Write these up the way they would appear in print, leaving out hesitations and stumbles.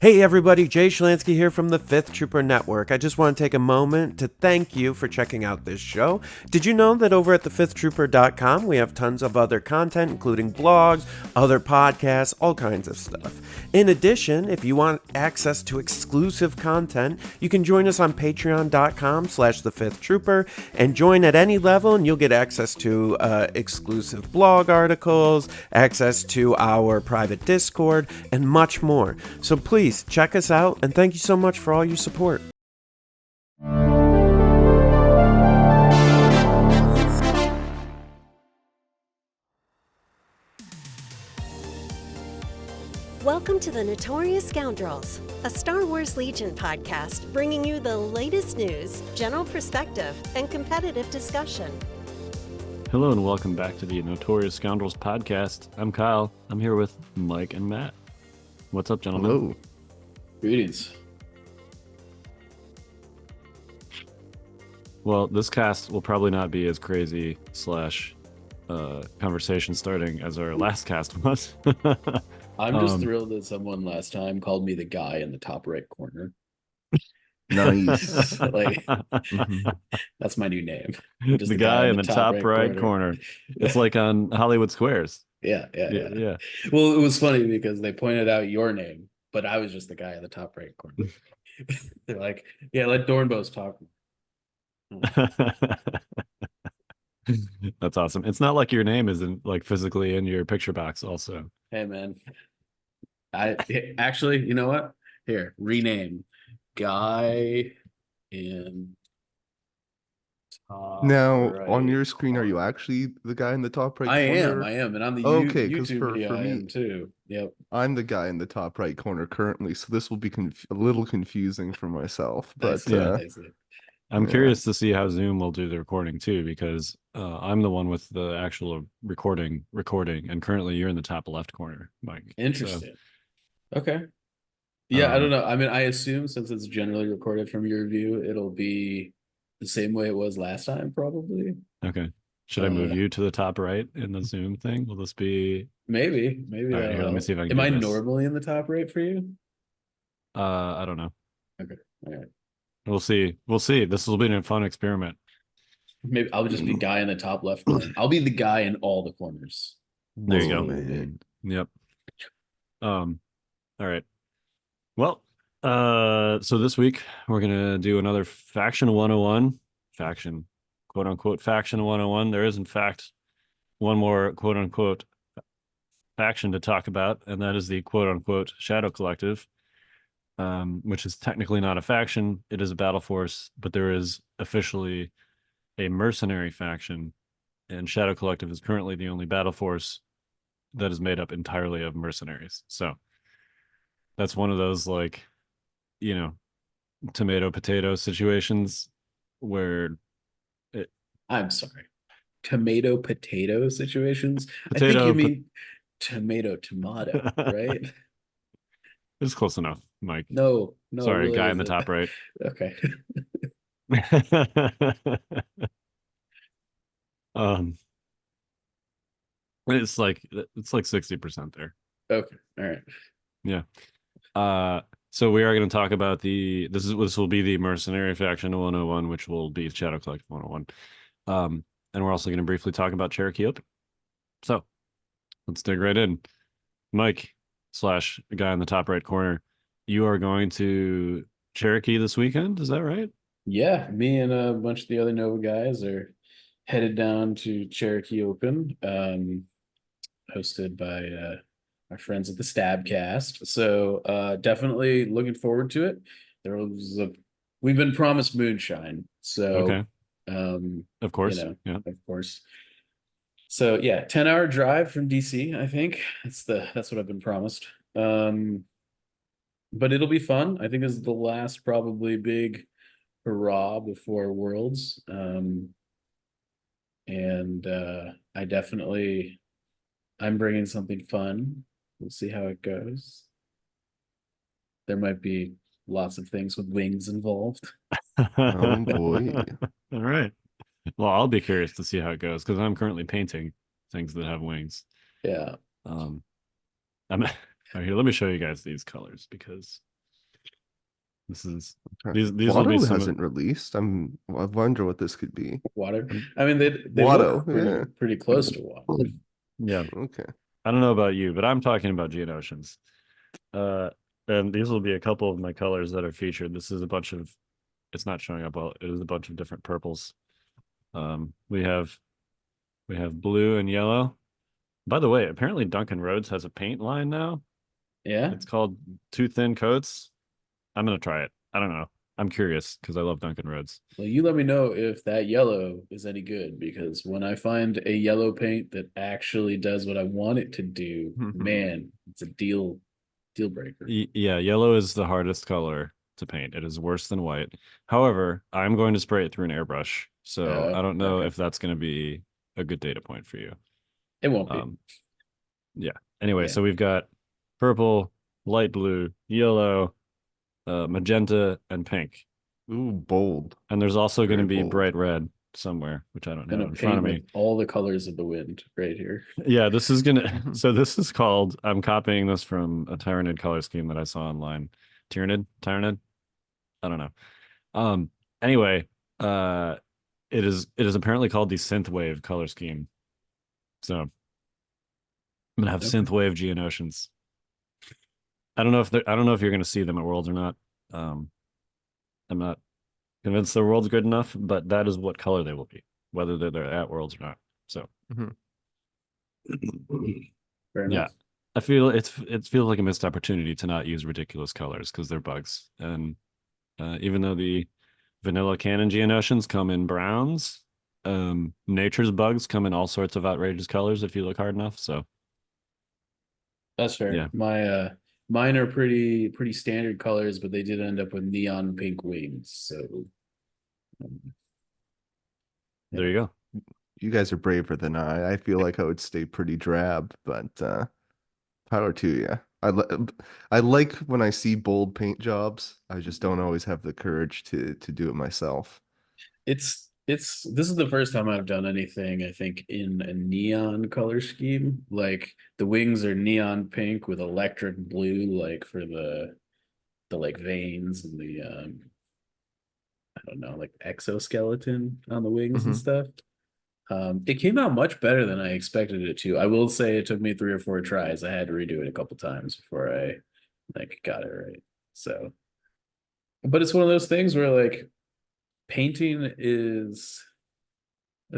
Hey everybody, Jay Schlansky here from the 5th Trooper Network. I just want to take a moment to thank you for checking out this show. Did you know that over at the5thtrooper.com we have tons of other content, including blogs, other podcasts, all kinds of stuff. In addition, if you want access to exclusive content, you can join us on patreon.com/the5thtrooper and join at any level and you'll get access to exclusive blog articles, access to our private Discord, and much more. So please check us out, and thank you so much for all your support. Welcome to the Notorious Scoundrels, a Star Wars Legion podcast bringing you the latest news, general perspective, and competitive discussion. Hello and welcome back to the Notorious Scoundrels podcast. I'm Kyle. I'm here with Mike and Matt. What's up, gentlemen? Hello. Greetings. Well, this cast will probably not be as crazy / conversation starting as our last cast was. I'm just thrilled that someone last time called me the guy in the top right corner. Nice. That's my new name. The guy in the top right corner. It's like on Hollywood Squares. Yeah. Yeah. Well, it was funny because they pointed out your name, but I was just the guy in the top right corner. They're like, yeah, let Dornbos talk. That's awesome. It's not like your name isn't like physically in your picture box also. Hey, man. I actually, you know what? Here, rename guy in top Now, right on your screen, are you corner. actually the guy in the top right I corner? am, and on the Okay, 'cause YouTube for video, I me- am too. Yep. I'm the guy in the top right corner currently, so this will be a little confusing for myself. But Nice. I'm Yeah. curious to see how Zoom will do the recording too, because I'm the one with the actual recording, and currently you're in the top left corner, Mike. Interesting. Okay. Yeah, I don't Um, know. I mean, I assume since it's generally recorded from your view, it'll be the same way it was last time, probably. Okay. Should I move Uh, you to the top right in the Zoom thing? Will this be? Maybe All right, here, let me see if I can Am do I this. normally in the top right for you? I don't know. Okay. All right. We'll see. This will be a fun experiment. Maybe I'll just be guy in the top left corner. I'll be the guy in all the corners. There you That's go. what it'll be. Man. Yep. All right. Well, so this week we're gonna do another faction 101. Faction, quote unquote, faction 101. There is in fact one more quote unquote faction to talk about, and that is the quote unquote Shadow Collective, which is technically not a faction. It is a battle force, but there is officially a mercenary faction, and Shadow Collective is currently the only battle force that is made up entirely of mercenaries. So that's one of those, like, you know, tomato potato situations where I'm sorry. Tomato potato situations. I think Potato, you mean tomato, right? it's close enough, Mike. No, it Sorry, really guy in the isn't. top right. Okay. um it's like 60% there. Okay. All right. Yeah. So we are going to talk about this will be the mercenary faction 101, which will be Shadow Collective 101. And we're also going to briefly talk about Cherokee Open. So let's dig right in. Mike / guy in the top right corner, you are going to Cherokee this weekend, is that right? Yeah, me and a bunch of the other Nova guys are headed down to Cherokee Open, hosted by our friends at the Stabcast. So definitely looking forward to it. We've been promised moonshine, so Okay. Of course. Yeah. of course. So yeah, 10-hour drive from DC, I think. That's what I've been promised. But it'll be fun. I think this is the last probably big hurrah before Worlds. And I'm bringing something fun. We'll see how it goes. There might be lots of things with wings involved. Oh boy. All right. Well, I'll be curious to see how it goes because I'm currently painting things that have wings. Yeah. I'm right, here, let me show you guys these colors because This is Okay. these will be Watto some. hasn't released. I wonder what this could be. Water. I mean, they Watto, look pretty close to water. Yeah, Okay. I don't know about you, but I'm talking about Geonosians. And these will be a couple of my colors that are featured. This is a bunch of. It's not showing up well. It is a bunch of different purples. We have blue and yellow. By the way, apparently Duncan Rhodes has a paint line now. Yeah. It's called Too Thin Coats. I'm gonna try it. I don't know. I'm curious because I love Duncan Rhodes. Well, you let me know if that yellow is any good, because when I find a yellow paint that actually does what I want it to do, man, it's a deal breaker. Yeah, yellow is the hardest color to paint. It is worse than white. However, I'm going to spray it through an airbrush, so I don't know Okay. if that's going to be a good data point for you. It won't be. Yeah. Anyway, Yeah. so we've got purple, light blue, yellow, magenta, and pink. Ooh, bold. And there's also going to Very be bold. bright red somewhere, which I don't I'm know gonna in front of paint me. with all the colors of the wind right here. Yeah, this is gonna. So this is called. I'm copying this from a Tyranid color scheme that I saw online. Tyranid. I don't know. Anyway, it is apparently called the synthwave color scheme. So I'm gonna have Okay. synthwave Geonosians. I don't know if you're gonna see them at Worlds or not. I'm not convinced the World's good enough, but that is what color they will be, whether they're at Worlds or not. So Fair yeah. enough. I feel it feels like a missed opportunity to not use ridiculous colors because they're bugs. And even though the vanilla canon Geonosians come in browns, nature's bugs come in all sorts of outrageous colors if you look hard enough. So That's fair. Yeah. Mine are pretty standard colors, but they did end up with neon pink wings. So there you go. You guys are braver than I. I feel like I would stay pretty drab, but power to you. I like when I see bold paint jobs. I just don't always have the courage to do it myself. this is the first time I've done anything, I think, in a neon color scheme. Like the wings are neon pink with electric blue, like for the like veins and the I don't know, like exoskeleton on the wings and Mhm. stuff. It came out much better than I expected it to. I will say it took me 3 or 4 tries. I had to redo it a couple times before I like got it right. So, but it's one of those things where like painting is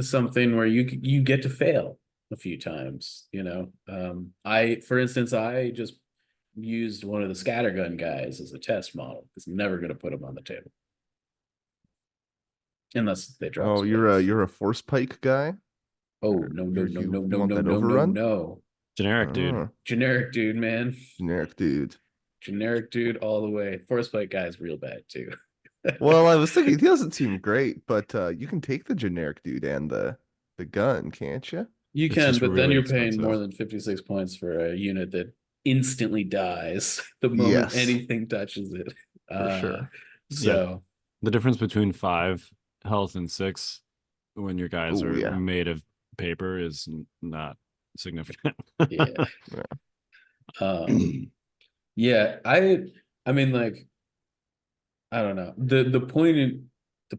something where you get to fail a few times, you know. For instance, I just used one of the scattergun guys as a test model because I'm never going to put them on the table unless they drop. Oh, you're a force pike guy? Oh, no, no, Or no, you no, no, want no, that no, no, overrun? no. Generic dude. Oh, Generic dude, man. generic dude. Generic dude all the way. Force Spike guy's real bad too. Well, I was thinking he doesn't seem great, but you can take the generic dude and the gun, can't you? You It's can, just but then really you're paying more expensive. than 56 points for a unit that instantly dies the moment Yes. anything touches it. For sure. Yeah. So The difference between 5 health and 6 when your guys Oh, are yeah. made of paper is not significant. yeah. Yeah, I mean like I don't know. The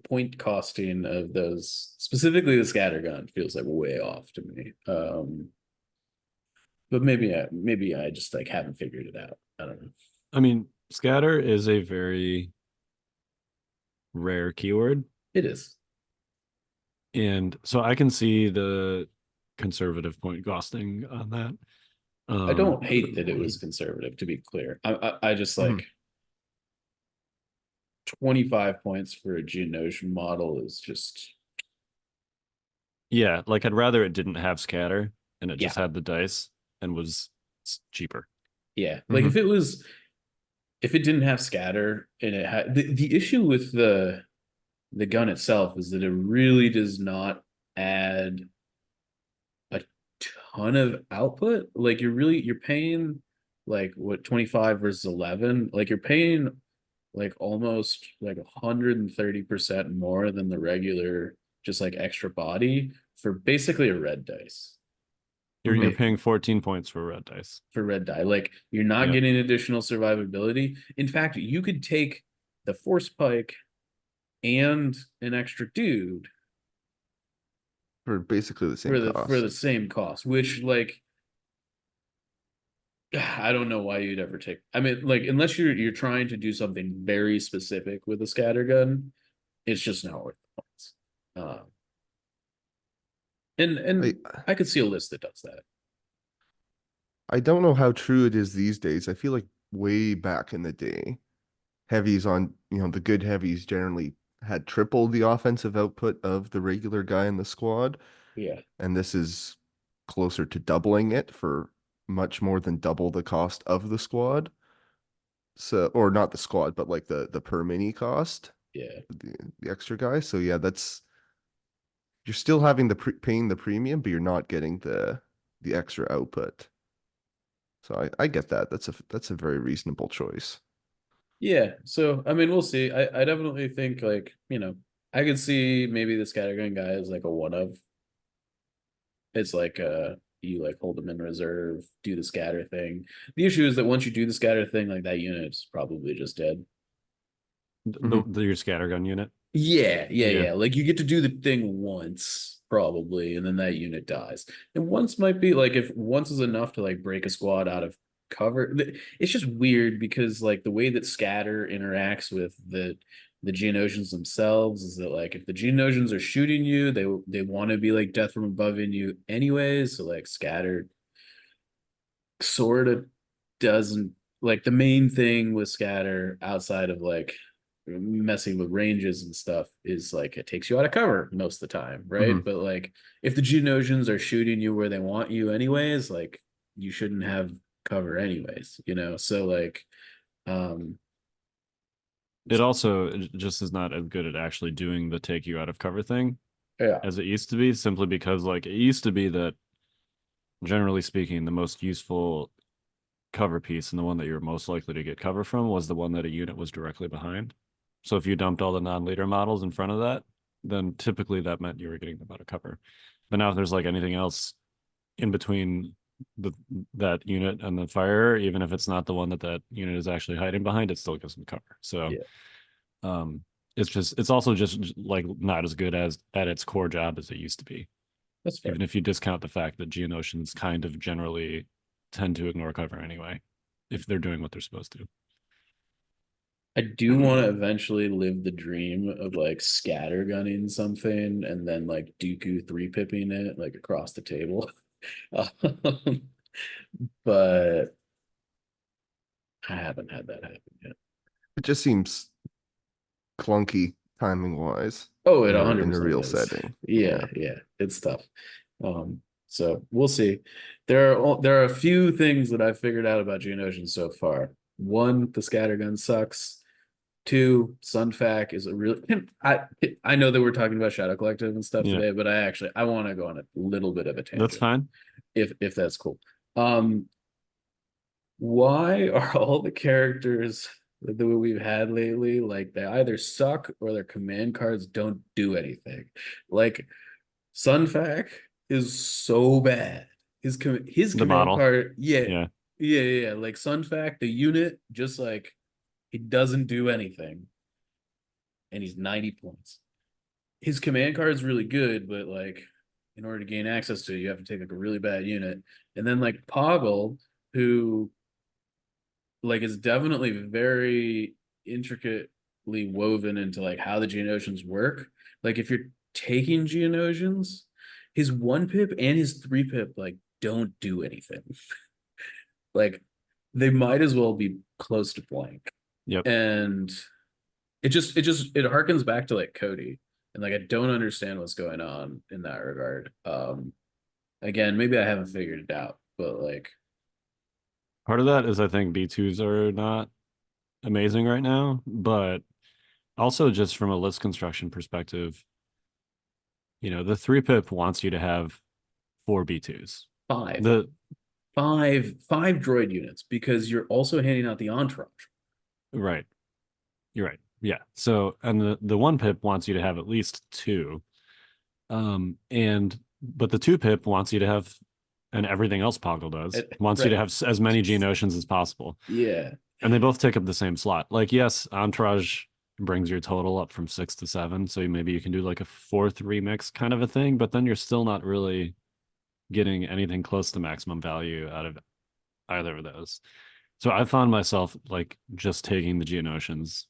point costing of those, specifically the scattergun, feels like way off to me. But maybe I just like haven't figured it out. I don't know. I mean, scatter is a very rare keyword. It is. And so I can see the conservative point costing on that. I don't hate that it was conservative, to be clear. I just like Mhm. 25 points for a Geonosian model is just Yeah, like I'd rather it didn't have scatter and it just Yeah. had the dice and was cheaper. yeah. Like Mhm. if it didn't have scatter and it had the issue with the gun itself is that it really does not add a ton of output. Like you're paying like what 25 versus 11. Like you're paying like almost like 130% more than the regular just like extra body for basically a red dice. You're Mhm. paying 14 points for red dice. For red die. Like you're not Yep. getting additional survivability. In fact, you could take the Force Pike and an extra dude For basically the same for cost. the same cost, which like I don't know why you'd ever take. I mean, like unless you're trying to do something very specific with a scatter gun, it's just not worth the points. And I I could see a list that does that. I don't know how true it is these days. I feel like way back in the day, heavies on, the good heavies generally had triple the offensive output of the regular guy in the squad. Yeah. And this is closer to doubling it for much more than double the cost of the squad. So, or not the squad, but like the per mini cost, Yeah. the extra guy. So yeah, you're still having paying the premium, but you're not getting the extra output. So I get that. That's a very reasonable choice. Yeah. So I mean, we'll see. I definitely think like, I could see maybe the scattergun guy is like a one of. It's like you like hold them in reserve, do the scatter thing. The issue is that once you do the scatter thing, like that unit's probably just dead. Your scattergun unit. Yeah. Like you get to do the thing once, probably, and then that unit dies. And once might be like if once is enough to like break a squad out of cover. It's just weird because like the way that scatter interacts with the Geonosians themselves is that like if the Geonosians are shooting you, they want to be like death from above in you anyways. So like scatter sort of doesn't like the main thing with scatter outside of like messing with ranges and stuff is like it takes you out of cover most of the time, right? Mhm. But like if the Geonosians are shooting you where they want you anyways, like you shouldn't have cover anyways, So like It also just is not as good at actually doing the take you out of cover thing yeah. as it used to be, simply because like it used to be that generally speaking, the most useful cover piece and the one that you're most likely to get cover from was the one that a unit was directly behind. So if you dumped all the non-leader models in front of that, then typically that meant you were getting them out of cover. But now if there's like anything else in between that unit and the fire, even if it's not the one that unit is actually hiding behind, it still gives them cover. So Yeah. it's also just like not as good as at its core job as it used to be. That's fair. Even if you discount the fact that Geonosians kind of generally tend to ignore cover anyway, if they're doing what they're supposed to. I do want to eventually live the dream of like scattergunning something and then like Dooku 3-pipping it like across the table. But I haven't had that happen yet. It just seems clunky timing wise Oh, it in a 100% real is. setting. Yeah, it's tough. So we'll see. There are a few things that I've figured out about Geonosian so far. One, the scattergun sucks. Two, Sunfac is a really I know that we're talking about Shadow Collective and stuff Yeah. today, but I want to go on a little bit of a tangent. That's fine. If that's cool. Why are all the characters that we've had lately like they either suck or their command cards don't do anything? Like Sunfac is so bad. His command model. card, Yeah. Like Sunfac, the unit, just like he doesn't do anything, and he's 90 points. His command card is really good, but like in order to gain access to it, you have to take like a really bad unit. And then like Poggle, who like is definitely very intricately woven into like how the Geonosians work. Like if you're taking Geonosians, his 1-pip and his 3-pip like don't do anything. Like they might as well be close to blank. Yep. And it harkens back to like Cody. And like I don't understand what's going on in that regard. Again, maybe I haven't figured it out, but like Part of that is I think B2s are not amazing right now, but also just from a list construction perspective, the 3-pip wants you to have 4 B2s. five The droid units because you're also handing out the entourage. Right. You're right. Yeah. So, and the 1-pip wants you to have at least 2. But the 2-pip wants you to have, and everything else Poggle does, wants you to have as many Geonosians as possible. Yeah. And they both take up the same slot. Like, yes, entourage brings your total up from 6 to 7. So maybe you can do like a 4-3 mix kind of a thing, but then you're still not really getting anything close to maximum value out of either of those. So I found myself like just taking the Geonosians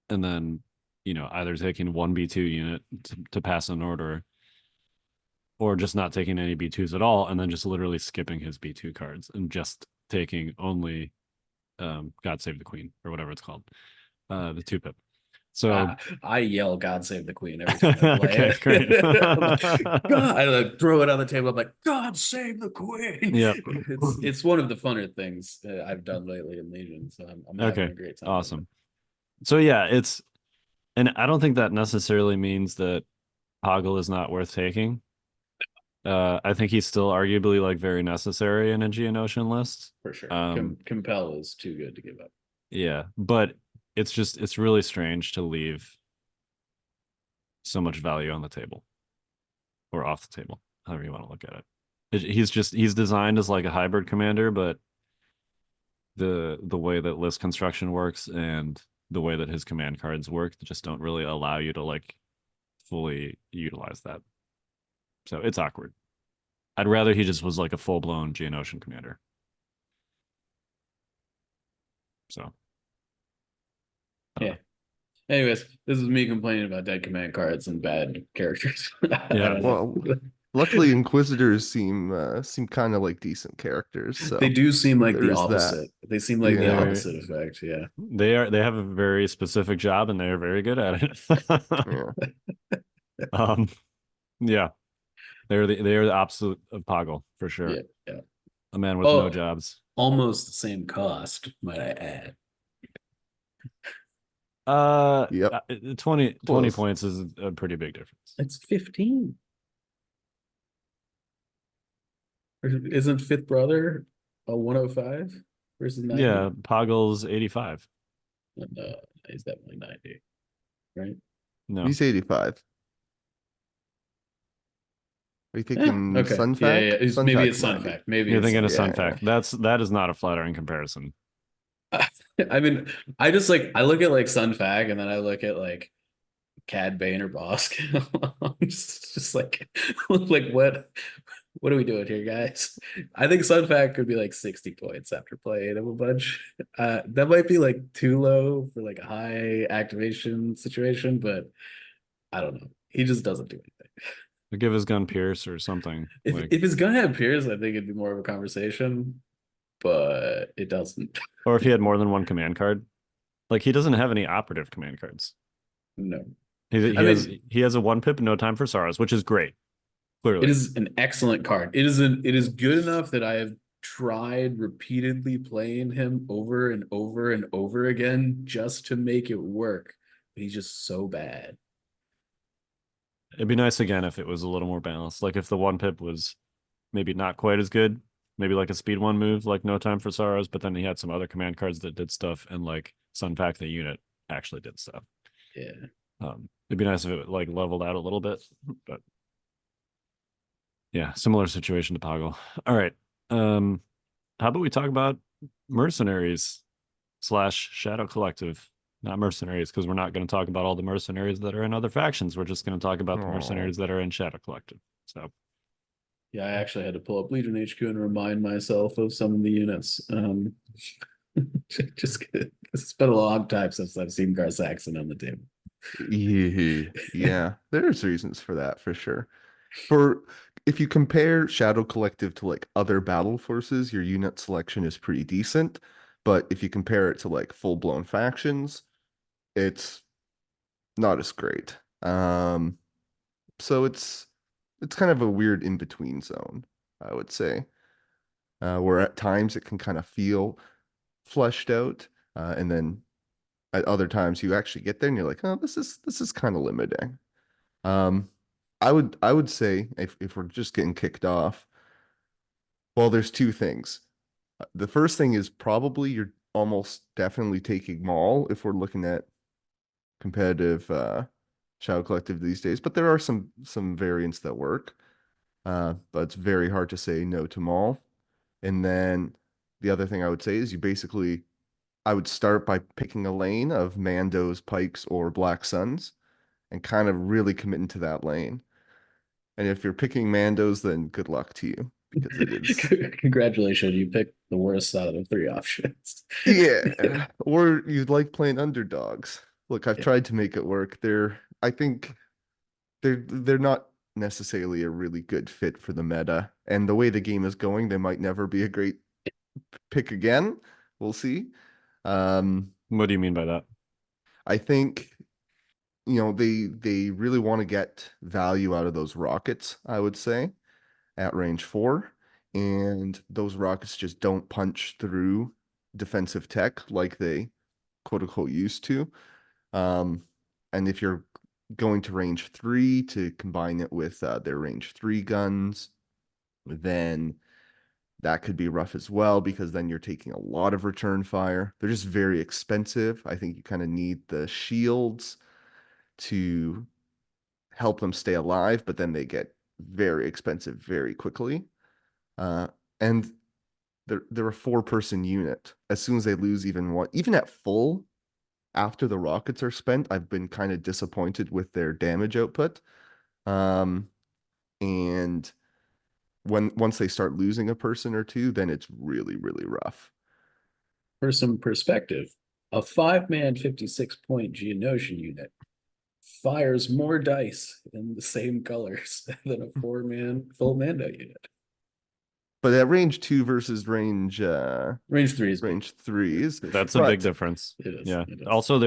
and then, either taking one B2 unit to pass an order or just not taking any B2s at all and then just literally skipping his B2 cards and just taking only God Save the Queen or whatever it's called, the 2-pip. So I yell "God Save the Queen" every time I play okay, it. great. God, I like throw it on the table. I'm like, "God Save the Queen." Yep. It's one of the funner things I've done lately in Legion, so I'm having Okay, a great time. awesome. So yeah, and I don't think that necessarily means that Poggle is not worth taking. I think he's still arguably like very necessary in a Geonosian list. For sure. Um, Compel is too good to give up. yeah, but it's really strange to leave so much value on the table or off the table, however you want to look at it. He's designed as like a hybrid commander, but the way that list construction works and the way that his command cards work just don't really allow you to like fully utilize that. So it's awkward. I'd rather he just was like a full-blown Geonosian commander. So Yeah. Anyways, this is me complaining about dead command cards and bad characters. I Yeah. don't know. Well, luckily Inquisitors seem kind of like decent characters. So They do seem like the there's that. opposite. They seem like the Yeah. opposite effect. Yeah. they have a very specific job and they're very good at it. Yeah. Yeah. They are the opposite of Poggle for sure. Yeah. Yeah. A man with no jobs. Almost the same cost, might I add. Yep. 20 Close. points is a pretty big difference. It's 15. Isn't Fifth Brother a 105 versus 90? Yeah, Poggle's 85. No, he's definitely 90, right? No. He's 85. Are you thinking Okay. Sun Yeah, Fac? yeah. Maybe it's 90. Sun Fact. Maybe You're it's thinking of Sun- Sun Fact. That is not a flattering comparison. I mean, I just like I look at like Sun Fac and then I look at like Cad Bane or Bossk. I'm just like what are we doing here, guys? I think Sun Fact could be like 60 points after playing him a bunch. That might be like too low for like a high activation situation, but I don't know. He just doesn't do anything. Give his gun Pierce or something. If his gun had Pierce, I think it'd be more of a conversation, but it doesn't. Or if he had more than one command card. Like he doesn't have any operative command cards. No. He has a 1-pip, no time for sorrows, which is great. Clearly. It is an excellent card. It is good enough that I have tried repeatedly playing him over and over and over again just to make it work. But he's just so bad. It'd be nice again if it was a little more balanced. Like if the 1-pip was maybe not quite as good, maybe like a speed 1 move, like no time for sorrows, but then he had some other command cards that did stuff, and like Sun Fac the unit actually did stuff. Yeah. It'd be nice if it like leveled out a little bit, but yeah, similar situation to Poggle. All right. How about we talk about Mercenaries / Shadow Collective? Not Mercenaries, because we're not going to talk about all the mercenaries that are in other factions. We're just going to talk about the mercenaries that are in Shadow Collective. So Yeah, I actually had to pull up Legion HQ and remind myself of some of the units. Just it's been a long time since I've seen Gar Saxon on the table. Yeah, there's reasons for that for sure. If you compare Shadow Collective to like other battle forces, your unit selection is pretty decent. But if you compare it to like full-blown factions, it's not as great. So it's kind of a weird in-between zone, I would say. Where at times it can kind of feel fleshed out, and then at other times you actually get there and you're like, oh, this is kind of limiting. I would say if we're just getting kicked off, well, there's two things. The first thing is probably you're almost definitely taking Maul if we're looking at competitive Shadow Collective these days, but there are some variants that work. But it's very hard to say no to Maul. And then the other thing I would say is you basically I would start by picking a lane of Mandos, Pikes, or Black Suns and kind of really committing to that lane. And if you're picking Mandos, then good luck to you because it is. Congratulations, you picked the worst out of the three options. Yeah. Or you'd like playing underdogs. Look, I've Yeah. tried to make it work. I think they're not necessarily a really good fit for the meta. And the way the game is going, they might never be a great pick again. We'll see. What do you mean by that? I think they really want to get value out of those rockets, I would say, at range 4. And those rockets just don't punch through defensive tech like they quote unquote used to. And if you're going to range 3 to combine it with their range 3 guns, then that could be rough as well because then you're taking a lot of return fire. They're just very expensive. I think you kind of need the shields to help them stay alive, but then they get very expensive very quickly. And they're a 4-person unit. As soon as they lose even one, even at full, after the rockets are spent, I've been kind of disappointed with their damage output. And once they start losing a person or two, then it's really, really rough. For some perspective, a 5-man 56-point Geonosian unit fires more dice in the same colors than a 4-man full Mando unit. But at range 2 versus range Range 3 is big. range 3 is That's a big difference. It is. Yeah. It is. Also,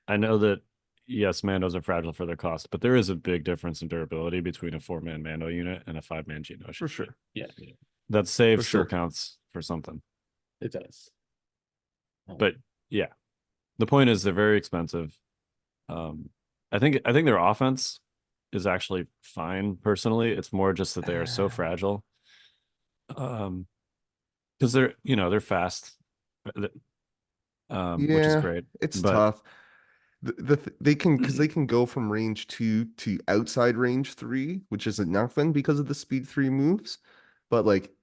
I know that yes, Mandos are fragile for their cost, but there is a big difference in durability between a 4-man Mando unit and a 5-man Geonosian. For sure. Yeah, That save For still sure. counts for something. it does. But yeah, the point is they're very expensive. I think their offense is actually fine personally. It's more just that they are so fragile. Because they're fast. Which is Yeah, great. it's But tough. They can go from range 2 to outside range 3, which isn't nothing because of the speed 3 moves. But like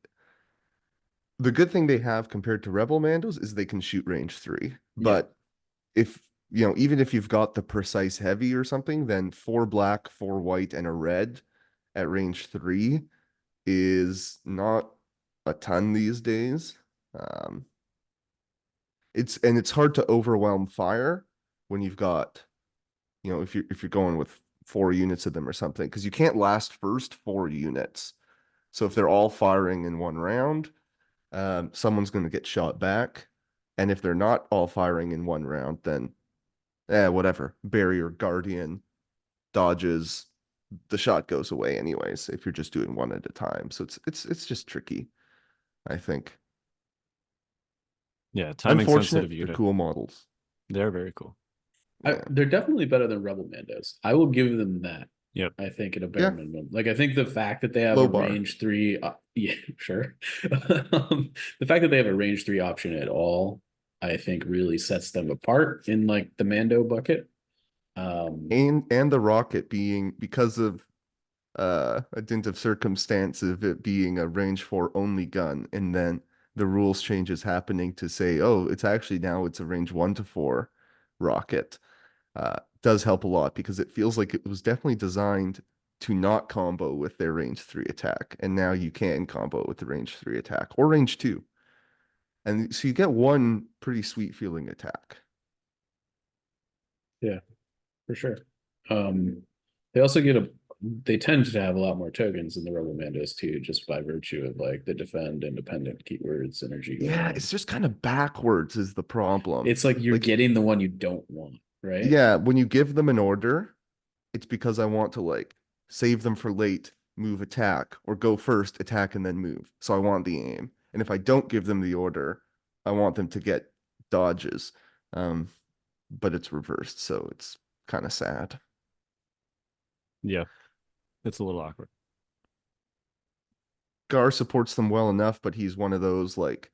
the good thing they have compared to Rebel Mandos is they can shoot range 3. But if even if you've got the precise heavy or something, then 4 black, 4 white, and a red at range 3 is not a ton these days. It's hard to overwhelm fire when you've got, if you're going with 4 units of them or something, because you can't last first 4 units. So if they're all firing in one round, someone's going to get shot back. And if they're not all firing in one round, then whatever. Barrier Guardian dodges, the shot goes away anyways if you're just doing one at a time. So it's just tricky, I think. yeah, timing sensitive Unfortunate, they're unit. cool models. They're very cool. Yeah. They're definitely better than Rebel Mandos. I will give them that. Yep. I think at a bare Yeah. minimum. Like I think the fact that they have Low a bar. range 3, yeah, sure. The fact that they have a range 3 option at all, I think really sets them apart in like the Mando bucket. And the rocket being, because of a dint of circumstance of it being a range 4 only gun, and then the rules changes happening to say, oh, it's actually now it's a range 1 to 4 rocket, does help a lot because it feels like it was definitely designed to not combo with their range 3 attack, and now you can combo with the range 3 attack or range 2, and so you get one pretty sweet feeling attack. Yeah, for sure. They also they tend to have a lot more tokens than the Rebel Mandos too, just by virtue of like the defend independent keywords synergy. Yeah, it's just kind of backwards is the problem. It's like you're getting the one you don't want, right? Yeah, when you give them an order, it's because I want to like save them for late, move attack, or go first, attack, and then move. So I want the aim. And if I don't give them the order, I want them to get dodges. But it's reversed, so it's kind of sad. Yeah, it's a little awkward. Gar supports them well enough, but he's one of those like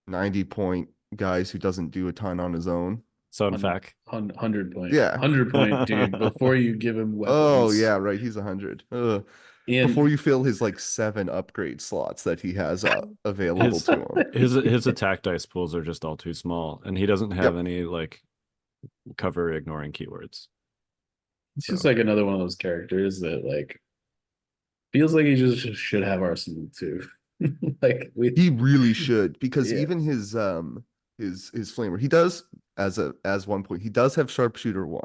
90-point guys who doesn't do a ton on his own. So in fact, 100 point. Yeah. 100 point, dude. Before you give him weapons. Oh yeah, right. He's 100. And Before you fill his like 7 upgrade slots that he has available to him. his attack dice pools are just all too small, and he doesn't have Yep. any like cover ignoring keywords. it's just like another one of those characters that like feels like he just should have Arsenal too. Like He really should, because Yeah. even his flamer, he does as 1 point, he does have sharpshooter 1.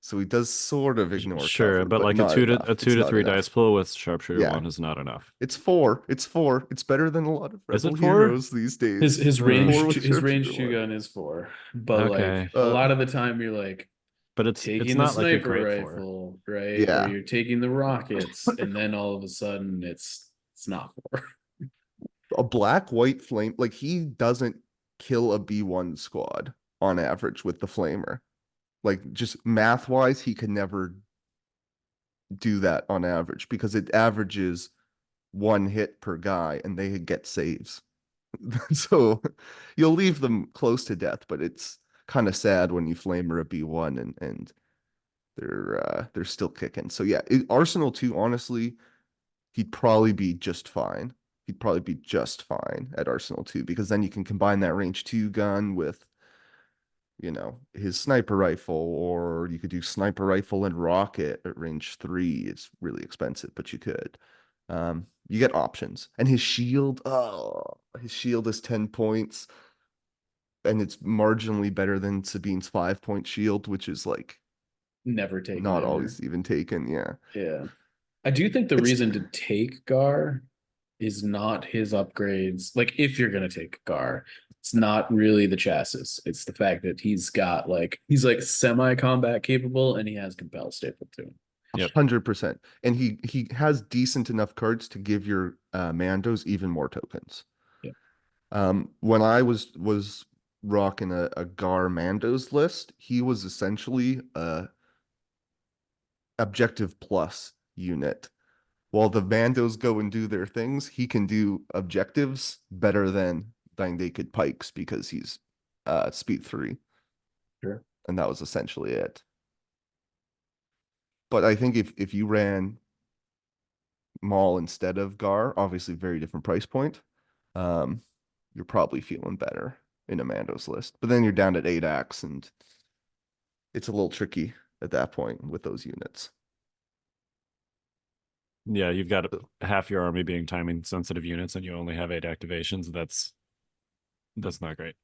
So he does sort of ignore Sure, cover, but like a not 2 to enough. a It's 2 to not 3 enough. dice pool with sharpshooter Yeah. 1 is not enough. It's 4. It's 4. It's better than a lot of Is it Rebel 4? heroes these days. his Hmm. range Four with his range sharpshooter 2 one. gun is 4, but Okay. like a lot of the time you're like But it's taking the not like a sniper great 4. rifle, right? Yeah. Or you're taking the rockets, and then all of a sudden it's not 4. A black white flame, like he doesn't kill a B1 squad on average with the flamer. Like just math wise, he can never do that on average because it averages 1 hit per guy and they get saves. So you'll leave them close to death, but it's kind of sad when you flamer a B1 and they're still kicking. So yeah, Arsenal 2, honestly, he'd probably be just fine. He'd probably be just fine at Arsenal 2 because then you can combine that range 2 gun with, you know, his sniper rifle, or you could do sniper rifle and rocket at range 3. It's really expensive, but you could. You get options. And his shield, his shield is 10 points. And it's marginally better than Sabine's 5-point shield, which is like Never taken not ever. always even taken. Yeah. Yeah. I do think the It's- reason to take Gar is not his upgrades. Like if you're gonna take Gar, it's not really the chassis. It's the fact that he's like semi-combat capable and he has compel stapled to him. Yep. 100%. And he has decent enough cards to give your Mandos even more tokens. Yeah. When I was rocking a Gar Mandos list, he was essentially a objective plus unit. While the Mandos go and do their things, he can do objectives better than Dying Naked Pikes because he's speed 3. Sure. And that was essentially it. But I think if you ran Maul instead of Gar, obviously very different price point, you're probably feeling better in a Mandos list. But then you're down at 8-axe, and it's a little tricky at that point with those units. Yeah, you've got half your army being timing sensitive units and you only have 8 activations. That's not great.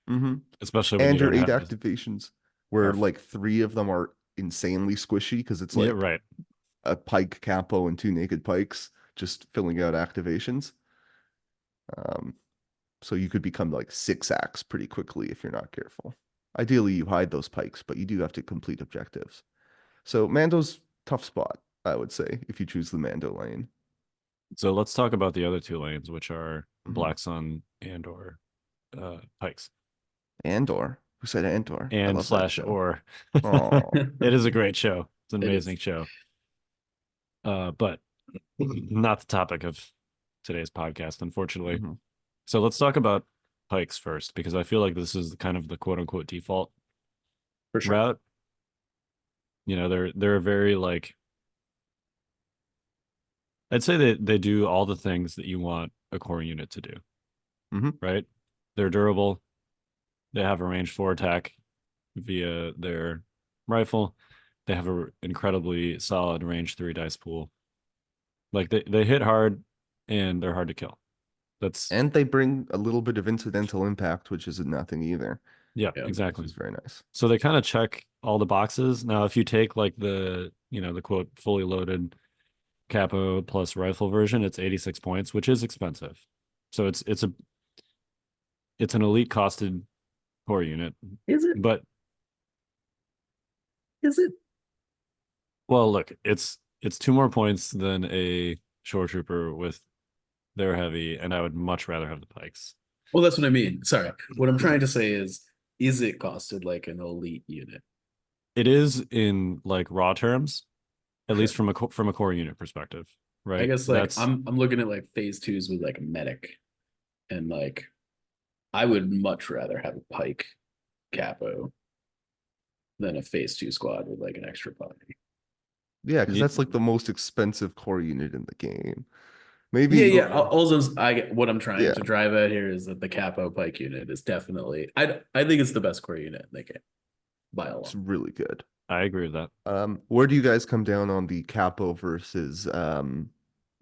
Mm-hmm. Especially when And you your don't 8 have activations, where like 3 of them are insanely squishy because it's like yeah, right. a Pike Capo and 2 Naked Pikes just filling out activations. So you could become like 6-axe pretty quickly if you're not careful. Ideally, you hide those Pikes, but you do have to complete objectives. So Mando's tough spot, I would say, if you choose the Mando lane. So let's talk about the other 2 lanes, which are Mhm. Black Sun and or Pikes. Andor. Who said Andor? I And love slash that show. or. Oh, It is a great show. It's an It is. amazing show. But not the topic of today's podcast, unfortunately. Mhm. So let's talk about Pikes first, because I feel like this is kind of the quote unquote default For sure. route. You know, they're very like, I'd say that they do all the things that you want a core unit to do. Mhm. Right? They're durable. They have a range 4 attack via their rifle. They have an incredibly solid range 3 dice pool. Like they hit hard and they're hard to kill. That's And they bring a little bit of incidental impact, which isn't nothing either. yeah, Yeah, exactly. Which is very nice. So they kind of check all the boxes. Now, if you take like the, you know, the quote fully loaded capo plus rifle version, it's 86 points, which is expensive. So it's an elite costed core unit. Is it? But Is it? well, look, it's 2 more points than a shore trooper with their heavy, and I would much rather have the Pikes. Well, that's what I mean. Sorry. What I'm trying to say is it costed like an elite unit? It is in like raw terms, at Sure. least from a core unit perspective, right? I guess like That's I'm looking at like phase 2s with like a medic, and like I would much rather have a Pike capo than a phase 2 squad with like an extra body. Yeah, because Ye- that's like the most expensive core unit in the game. Yeah, Maybe, yeah. Also, I get what I'm trying yeah, to drive at here is that the Capo Pike unit is definitely I think it's the best core unit in the game by a it's lot. really good. I agree with that. Where do you guys come down on the Capo versus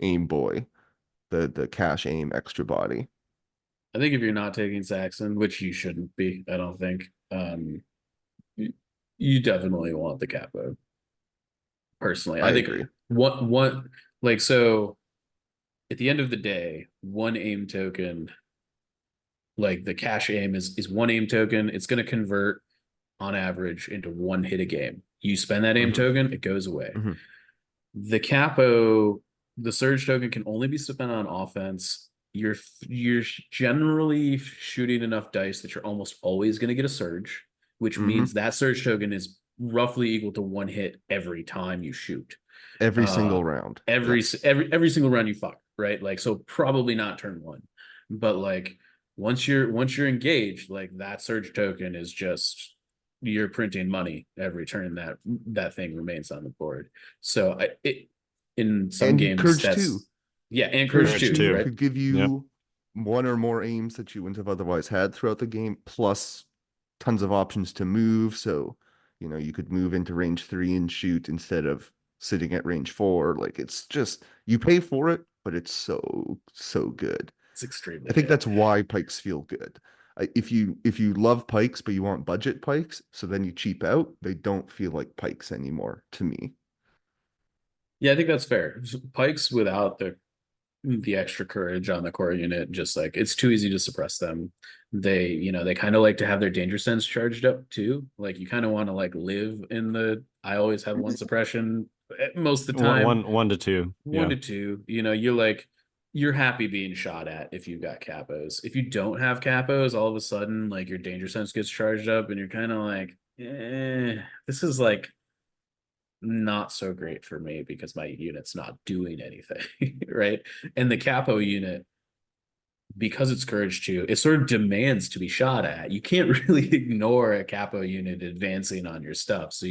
Aim Boy, the cash aim extra body? I think if you're not taking Saxon, which you shouldn't be, I don't think, you, you definitely want the Capo. Personally, I I think agree. one like so at the end of the day, one aim token, like the cash aim is one aim token. It's going to convert on average into one hit a game. You spend that aim hmm token, it goes away. hmm The capo, the surge token can only be spent on offense. You're generally shooting enough dice that you're almost always going to get a surge, which hmm means that surge token is roughly equal to one hit every time you shoot. Every Uh, single round. every Yes. every single round you fuck, right? Like so, probably not turn one, but like once you're engaged, like that surge token is just you're printing money every turn that thing remains on the board. So in some And games Courage 2. that's yeah, and Courage Courage Courage 2, 2 too. right? could give Yep. you one or more aims that you wouldn't have otherwise had throughout the game, plus tons of options to move. So, you could move into range 3 and shoot instead of sitting at range 4. Like it's just you pay for it, but it's so, so good. It's extremely I think good. that's why pikes feel good. If you love pikes but you want budget pikes, so then you cheap out, they don't feel like pikes anymore to me. Yeah, I think that's fair. Pikes without the extra courage on the core unit, just like it's too easy to suppress them. They kind of like to have their danger sense charged up too. Like you kind of want to like live in the I always have one suppression most of the One, time, one, 1 to 2. one Yeah. to two. You're happy being shot at if you've got capos. If you don't have capos, all of a sudden like your danger sense gets charged up and you're kind of like, this is like not so great for me because my unit's not doing anything, right? And the capo unit, because it's courage 2, it sort of demands to be shot at. You can't really ignore a capo unit advancing on your stuff. So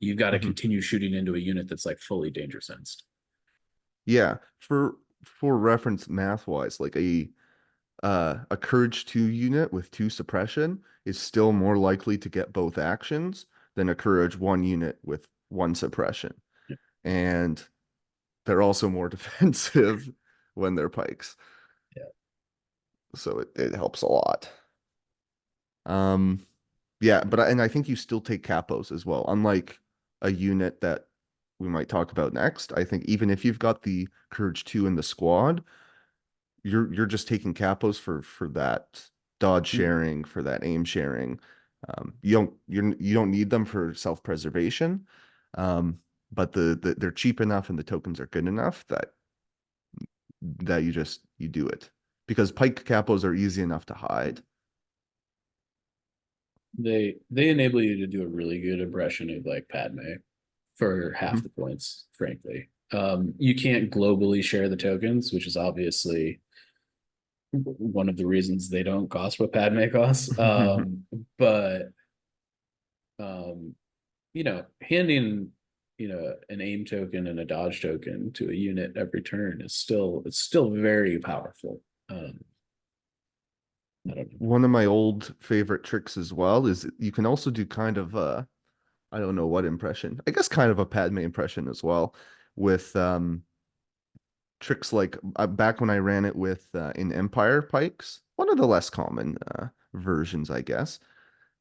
you've got to Mhm. continue shooting into a unit that's like fully danger sensed. Yeah, for reference math wise, like a courage 2 unit with 2 suppression is still more likely to get both actions than a courage 1 unit with 1 suppression. And they're also more defensive when they're pikes. Yeah. So it helps a lot. Um yeah, and I think you still take capos as well. Unlike a unit that we might talk about next, I think even if you've got the courage 2 in the squad, you're just taking capos for that dodge sharing, for that aim sharing. You don't need them for self-preservation. But they're cheap enough and the tokens are good enough that you do it. Because pike capos are easy enough to hide. They enable you to do a really good impression of like Padme for half Mhm. the points, frankly. You can't globally share the tokens, which is obviously one of the reasons they don't cost what Padme costs. But um, handing an aim token and a dodge token to a unit every turn is still very powerful. I don't know. One of my old favorite tricks as well is you can also do kind of I don't know what impression. I guess kind of a Padme impression as well with tricks like back when I ran it with in Empire Pikes, one of the less common versions, I guess.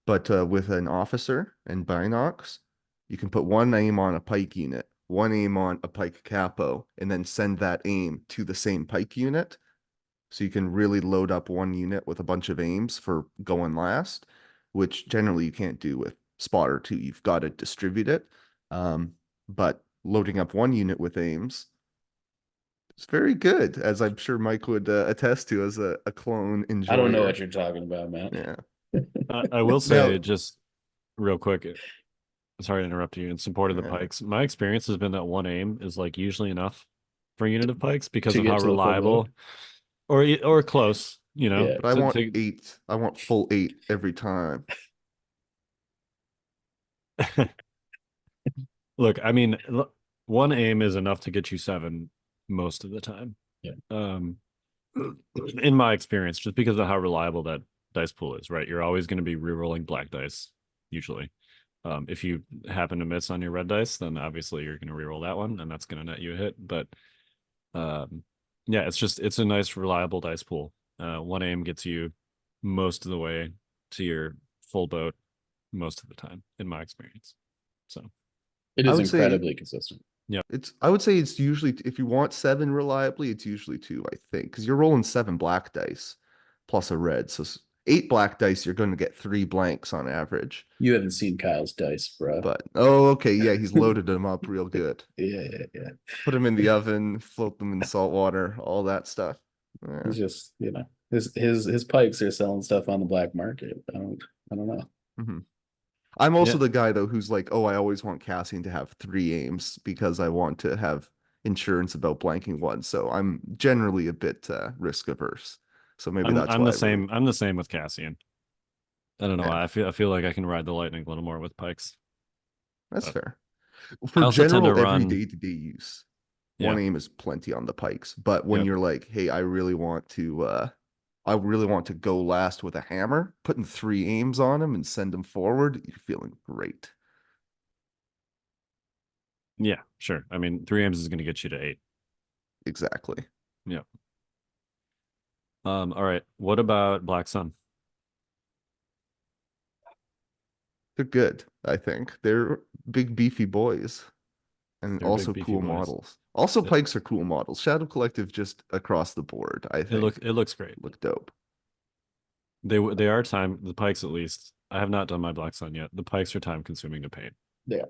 But with an officer and binocs, you can put one aim on a pike unit, one aim on a pike capo, and then send that aim to the same pike unit. So you can really load up one unit with a bunch of aims for going last, which generally you can't do with spotter 2. You've got to distribute it. But loading up one unit with aims is very good, as I'm sure Mike would attest to as a clone I don't know what enjoyer. you're talking about, Matt. Yeah. I will Now, say just real quick, sorry to interrupt you, in support of the yeah. pikes. My experience has been that one aim is like usually enough for a unit of pikes because To of get how to the full reliable load. or close, Yeah. But I to, want to 8. I want full 8 every time. Look, I mean, one aim is enough to get you 7 most of the time. Yeah. In my experience, just because of how reliable that dice pool is, right? You're always going to be re-rolling black dice, usually. If you happen to miss on your red dice, then obviously you're going to re-roll that one, and that's going to net you a hit. But yeah, it's a nice, reliable dice pool. One aim gets you most of the way to your full boat most of the time, in my experience. So It I is would say incredibly consistent. I would say it's usually, if you want 7 reliably, it's usually 2, I think, because you're rolling 7 black dice plus a red. So 8 black dice, you're going to get 3 blanks on average. You haven't seen Kyle's dice, bro. But okay, yeah, he's loaded them up real good. Yeah. Put them in the oven, float them in salt water, all that stuff. Yeah. He's just, his pikes are selling stuff on the black market. I don't know. Mhm. I'm also Yeah. the guy though who's like, oh, I always want Cassian to have 3 aims because I want to have insurance about blanking one. So I'm generally a bit risk averse. So maybe that's I'm why the same. I'm the same with Cassian. I don't know Yeah, why. I feel like I can ride the lightning a little more with Pikes. that's But fair. I For also tend to general run. everyday to day use, Yeah. one aim is plenty on the pikes. But when Yep. you're like, hey, I really want to go last with a hammer, putting 3 aims on him and send him forward, you're feeling great. Yeah. Sure. I mean, 3 aims is going to get you to 8. Exactly. Yeah. All right. What about Black Sun? They're good, I think. They're big beefy boys and They're big also beefy cool boys. models. Also It, pikes are cool models. Shadow Collective just across the board, I think. it looks great. Look dope. They are the Pikes at least. I have not done my Black Sun yet. The Pikes are time consuming to paint. Yeah.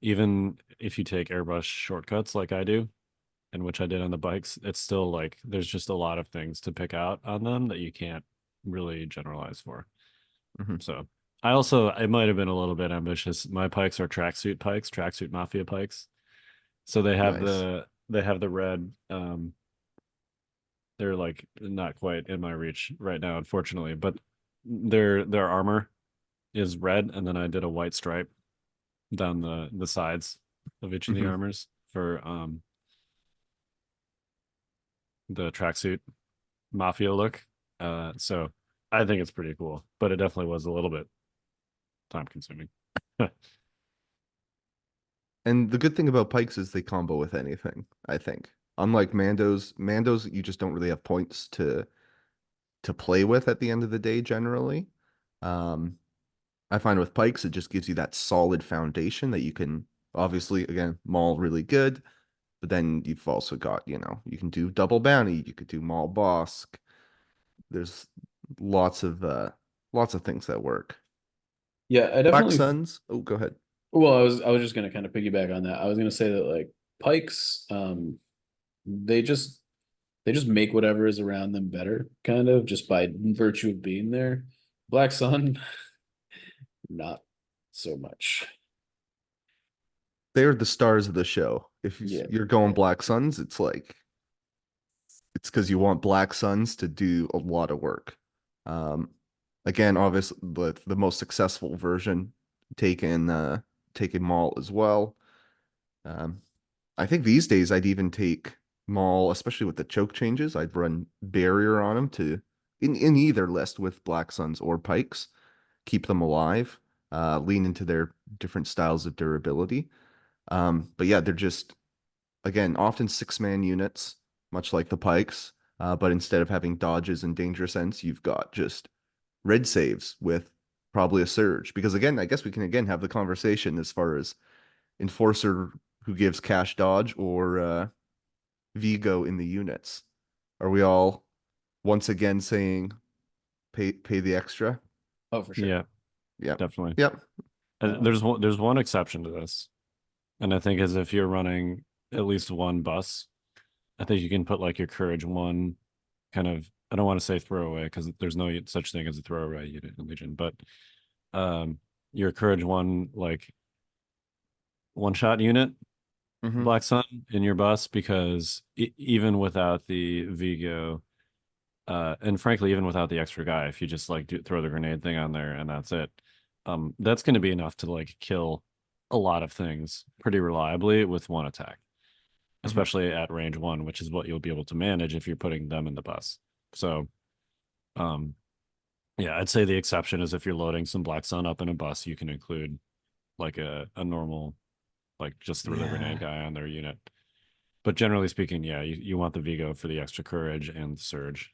Even if you take airbrush shortcuts like I do, and which I did on the bikes, it's still like there's just a lot of things to pick out on them that you can't really generalize for. Mhm. So it might have been a little bit ambitious. My pikes are tracksuit pikes, tracksuit mafia pikes. So Nice. they have the red. They're like not quite in my reach right now, unfortunately, but their armor is red, and then I did a white stripe down the sides of each of the Mhm. armors for the tracksuit mafia look. So I think it's pretty cool, but it definitely was a little bit time consuming. And the good thing about pikes is they combo with anything, I think. Unlike Mandos you just don't really have points to play with at the end of the day generally. Um, I find with pikes it just gives you that solid foundation that you can obviously again Maul really good, but then you've also got, you can do double bounty, you could do Maul Bossk. There's lots of things that work. Yeah, I Black definitely. Suns. Oh, go ahead. Well, I was just gonna kind of piggyback on that. I was gonna say that like pikes, they just make whatever is around them better, kind of just by virtue of being there. Black Sun, not so much. They're the stars of the show. If Yeah, you're going yeah, Black Suns, it's because you want Black Suns to do a lot of work. Um, Again, obviously the most successful version taking Maul as well. Um, I think these days I'd even take Maul, especially with the choke changes. I'd run barrier on him to in either list with Black Suns or Pikes, keep them alive, lean into their different styles of durability. But yeah, they're just again often 6-man units, much like the Pikes. But instead of having dodges and danger sense, you've got just red saves with probably a surge. Because again, I guess we can again have the conversation as far as enforcer who gives cash dodge or Vigo in the units. Are we all once again saying pay the extra? Oh, for sure. Yeah, Yep. definitely. Yep. There's one exception to this, and I think is if you're running at least one bus, I think you can put like your courage one kind of. I don't want to say throwaway because there's no such thing as a throwaway unit in Legion, but um, your courage one like one shot unit Mm-hmm. Black Sun in your bus because even without the Vigo, and frankly, even without the extra guy, if you just like throw the grenade thing on there and that's it, that's going to be enough to like kill a lot of things pretty reliably with one attack, especially at range 1, which is what you'll be able to manage if you're putting them in the bus. So, yeah, I'd say the exception is if you're loading some Black Sun up in a bus, you can include like a normal, like just throw the grenade guy on their unit. But generally speaking, yeah, you want the Vigo for the extra courage and surge.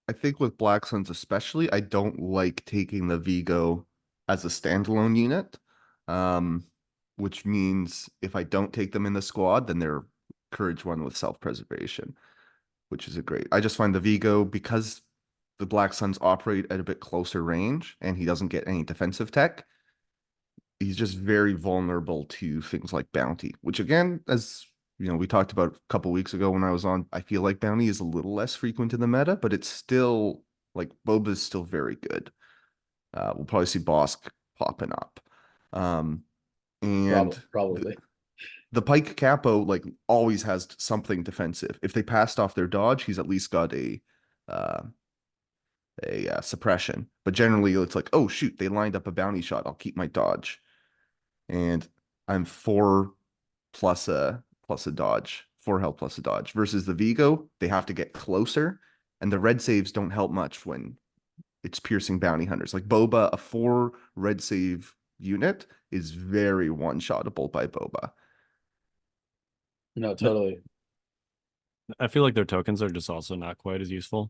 I think with Black Suns especially, I don't like taking the Vigo as a standalone unit. Which means if I don't take them in the squad, then they're courage 1 with self-preservation, which is a great. I just find the Vigo, because the Black Suns operate at a bit closer range and he doesn't get any defensive tech, he's just very vulnerable to things like bounty, which again, as you know, we talked about a couple weeks ago when I was on, I feel like bounty is a little less frequent in the meta, but it's still like Boba is still very good. We'll probably see Bossk popping up. And Probably. the Pike Capo like always has something defensive. If they passed off their dodge, he's at least got uh, a suppression. But generally, it's like, oh shoot, they lined up a bounty shot. I'll keep my dodge, and I'm 4 plus a dodge, 4 health plus a dodge. Versus the Vigo, they have to get closer, and the red saves don't help much when it's piercing bounty hunters. Like Boba, a 4 red save unit is very one-shottable by Boba. No, totally. I feel like their tokens are just also not quite as useful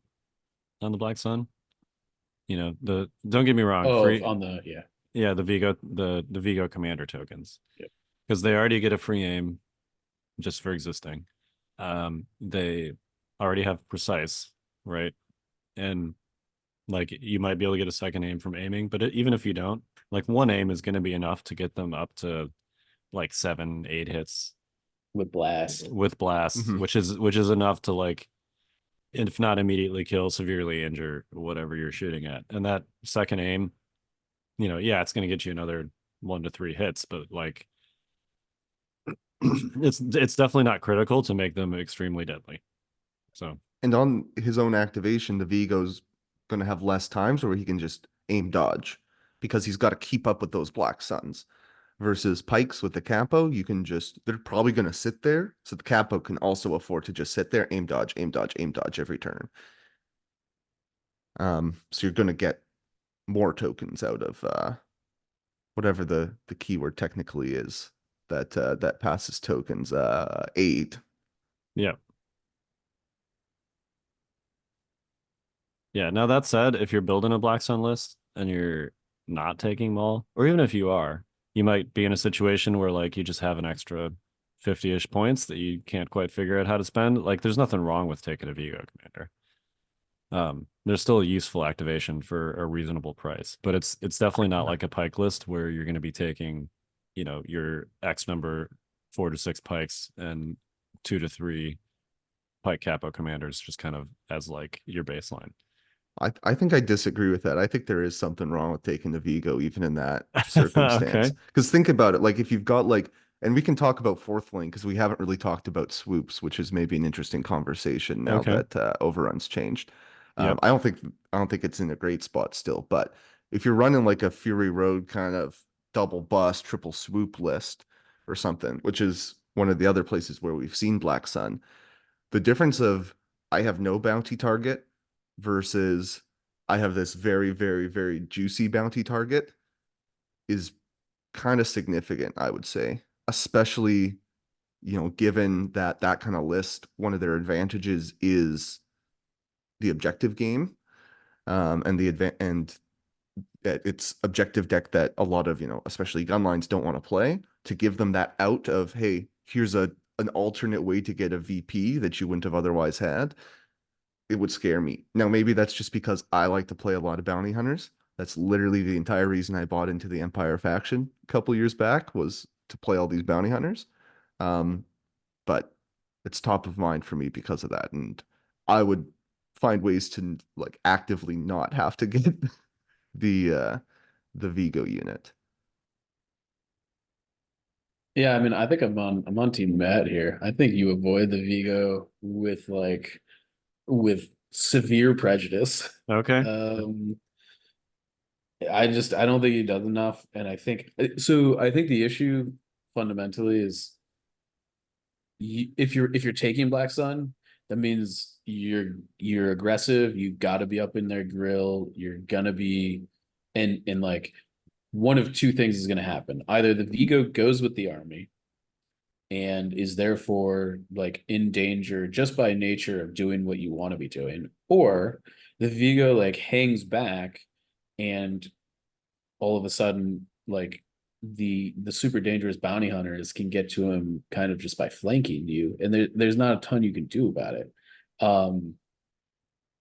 on the Black Sun. You know, don't get me wrong, free On the the Vigo commander tokens. Yep. Because they already get a free aim just for existing. They already have precise, right? And like you might be able to get a second aim from aiming, but even if you don't, like one aim is going to be enough to get them up to like 7-8 hits with blast, which is enough to like, if not immediately kill, severely injure whatever you're shooting at. And that second aim, you know, yeah, it's going to get you another 1 to 3 hits, but like it's definitely not critical to make them extremely deadly. So, and on his own activation, the Vigo's going to have less times where he can just aim dodge because he's got to keep up with those Black Suns. Versus Pikes with the Capo, you can just, they're probably going to sit there. So the Capo can also afford to just sit there, aim dodge, aim dodge, aim dodge every turn. So you're going to get more tokens out of whatever the keyword technically is that passes tokens, aid. yeah. Yeah, now that said, if you're building a Black Sun list and you're not taking Maul, or even if you are, you might be in a situation where like you just have an extra 50-ish points that you can't quite figure out how to spend. Like there's nothing wrong with taking a Vigo commander. There's still a useful activation for a reasonable price, but it's definitely not like a pike list where you're going to be taking, you know, your X number 4 to 6 pikes and 2 to 3 pike capo commanders just kind of as like your baseline. I think I disagree with that. I think there is something wrong with taking the Vigo even in that circumstance. Because think about it, like if you've got like, and we can talk about fourth lane because we haven't really talked about swoops, which is maybe an interesting conversation now that Overrun's changed. Yep. I don't think it's in a great spot still, but if you're running like a Fury Road kind of double bust, triple swoop list or something, which is one of the other places where we've seen Black Sun, the difference of I have no bounty target versus I have this very, very, very juicy bounty target is kind of significant, I would say, especially, you know, given that kind of list, one of their advantages is the objective game, and it's objective deck that a lot of, you know, especially gun lines don't want to play, to give them that out of, hey, here's an alternate way to get a VP that you wouldn't have otherwise had. It would scare me. Now, maybe that's just because I like to play a lot of bounty hunters. That's literally the entire reason I bought into the Empire faction a couple years back, was to play all these bounty hunters. But it's top of mind for me because of that. And I would find ways to like actively not have to get the Vigo unit. Yeah, I mean, I think I'm on Team Matt here. I think you avoid the Vigo with severe prejudice. Okay. I don't think he does enough, and I think so. I think the issue fundamentally is if you're taking Black Sun, that means you're aggressive. You got to be up in their grill. You're gonna be, and like one of two things is gonna happen. Either the Vigo goes with the army and is therefore like in danger just by nature of doing what you want to be doing, or the Vigo like hangs back and all of a sudden like the super dangerous bounty hunters can get to him kind of just by flanking you, and there's not a ton you can do about it. um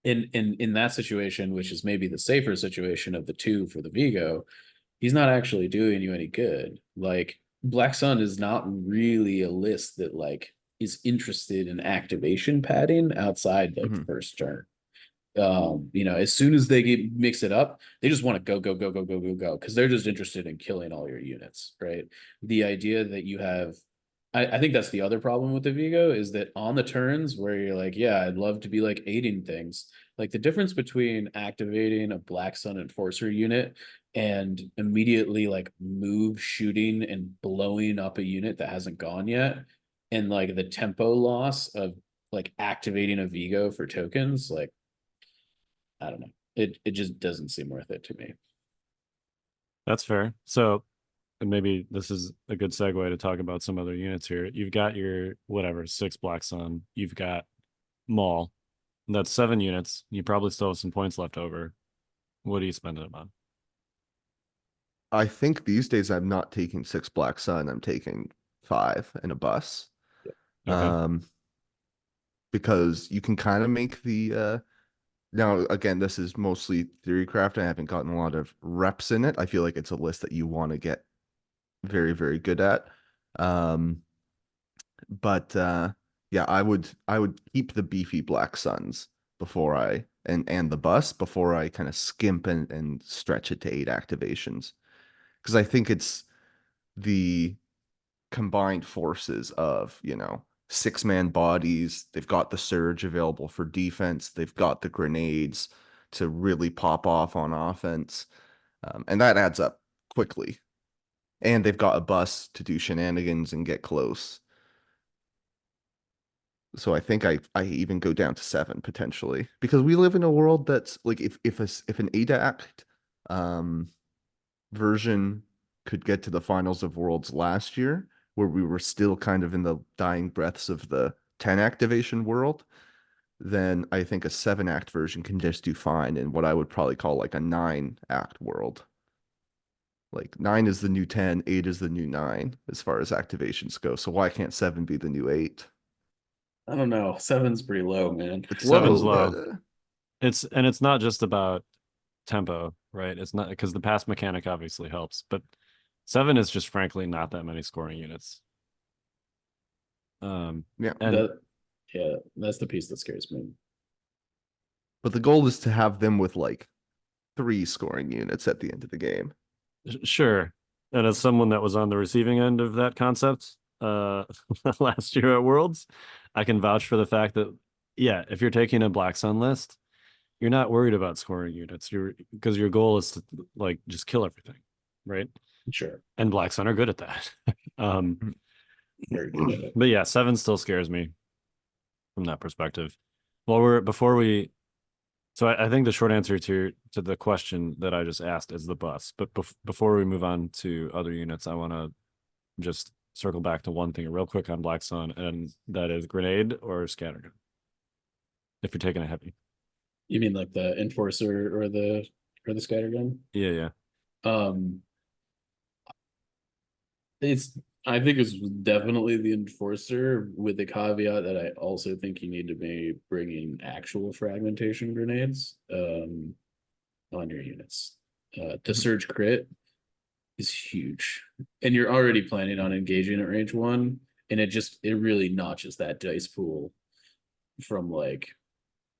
in that situation, which is maybe the safer situation of the two for the Vigo, he's not actually doing you any good. Like Black Sun is not really a list that like is interested in activation padding outside like the Mhm. first turn. As soon as they mix it up, they just want to go, go, go, go, go, go, go, because they're just interested in killing all your units, right? The idea that you have, I think that's the other problem with the Vigo, is that on the turns where you're like, yeah, I'd love to be like aiding things, like the difference between activating a Black Sun Enforcer unit and immediately like move shooting and blowing up a unit that hasn't gone yet, and like the tempo loss of like activating a Vigo for tokens, like I don't know. It just doesn't seem worth it to me. That's fair. So and maybe this is a good segue to talk about some other units here. You've got your whatever 6 Black Sun. You've got Maul. That's 7 units. You probably still have some points left over. What are you spending them on? I think these days I'm not taking 6 Black Sun. I'm taking 5 in a bus. Okay. Um, because you can kind of make the now again, this is mostly theory craft. I haven't gotten a lot of reps in it. I feel like it's a list that you want to get very, very good at. Um, but yeah, I would keep the beefy Black Suns before I and the bus before I kind of skimp and stretch it to 8 activations. Because I think it's the combined forces of, 6-man bodies. They've got the surge available for defense. They've got the grenades to really pop off on offense. And that adds up quickly. And they've got a bus to do shenanigans and get close. So I think I even go down to 7 potentially, because we live in a world that's like if an ADA act um version could get to the finals of Worlds last year, where we were still kind of in the dying breaths of the 10 activation world, then I think a 7-act version can just do fine in what I would probably call like a 9-act world. Like 9 is the new 10, 8 is the new 9 as far as activations go. So why can't 7 be the new 8? I don't know. Seven's pretty low, man. It's Seven's low. low. It's not just about tempo, right? It's not because the pass mechanic obviously helps, but 7 is just frankly not that many scoring units. Yeah. And Yeah, that's the piece that scares me. But the goal is to have them with like 3 scoring units at the end of the game. Sure. And as someone that was on the receiving end of that concept last year at Worlds, I can vouch for the fact that yeah, if you're taking a Black Sun list, you're not worried about scoring units. You're because your goal is to like just kill everything, right? Sure. And Black Sun are good at that. um, Very good at it. but yeah, 7 still scares me from that perspective. Well, we're before we so I think the short answer to the question that I just asked is the bus. But before we move on to other units, I want to just circle back to one thing real quick on Black Sun, and that is grenade or scattergun. If you're taking a heavy, You mean like the enforcer or the scattergun? yeah, yeah, Um, it's I think it's definitely the enforcer, with the caveat that I also think you need to be bringing actual fragmentation grenades on your units. The surge crit is huge, and you're already planning on engaging at range 1, and it really notches that dice pool from like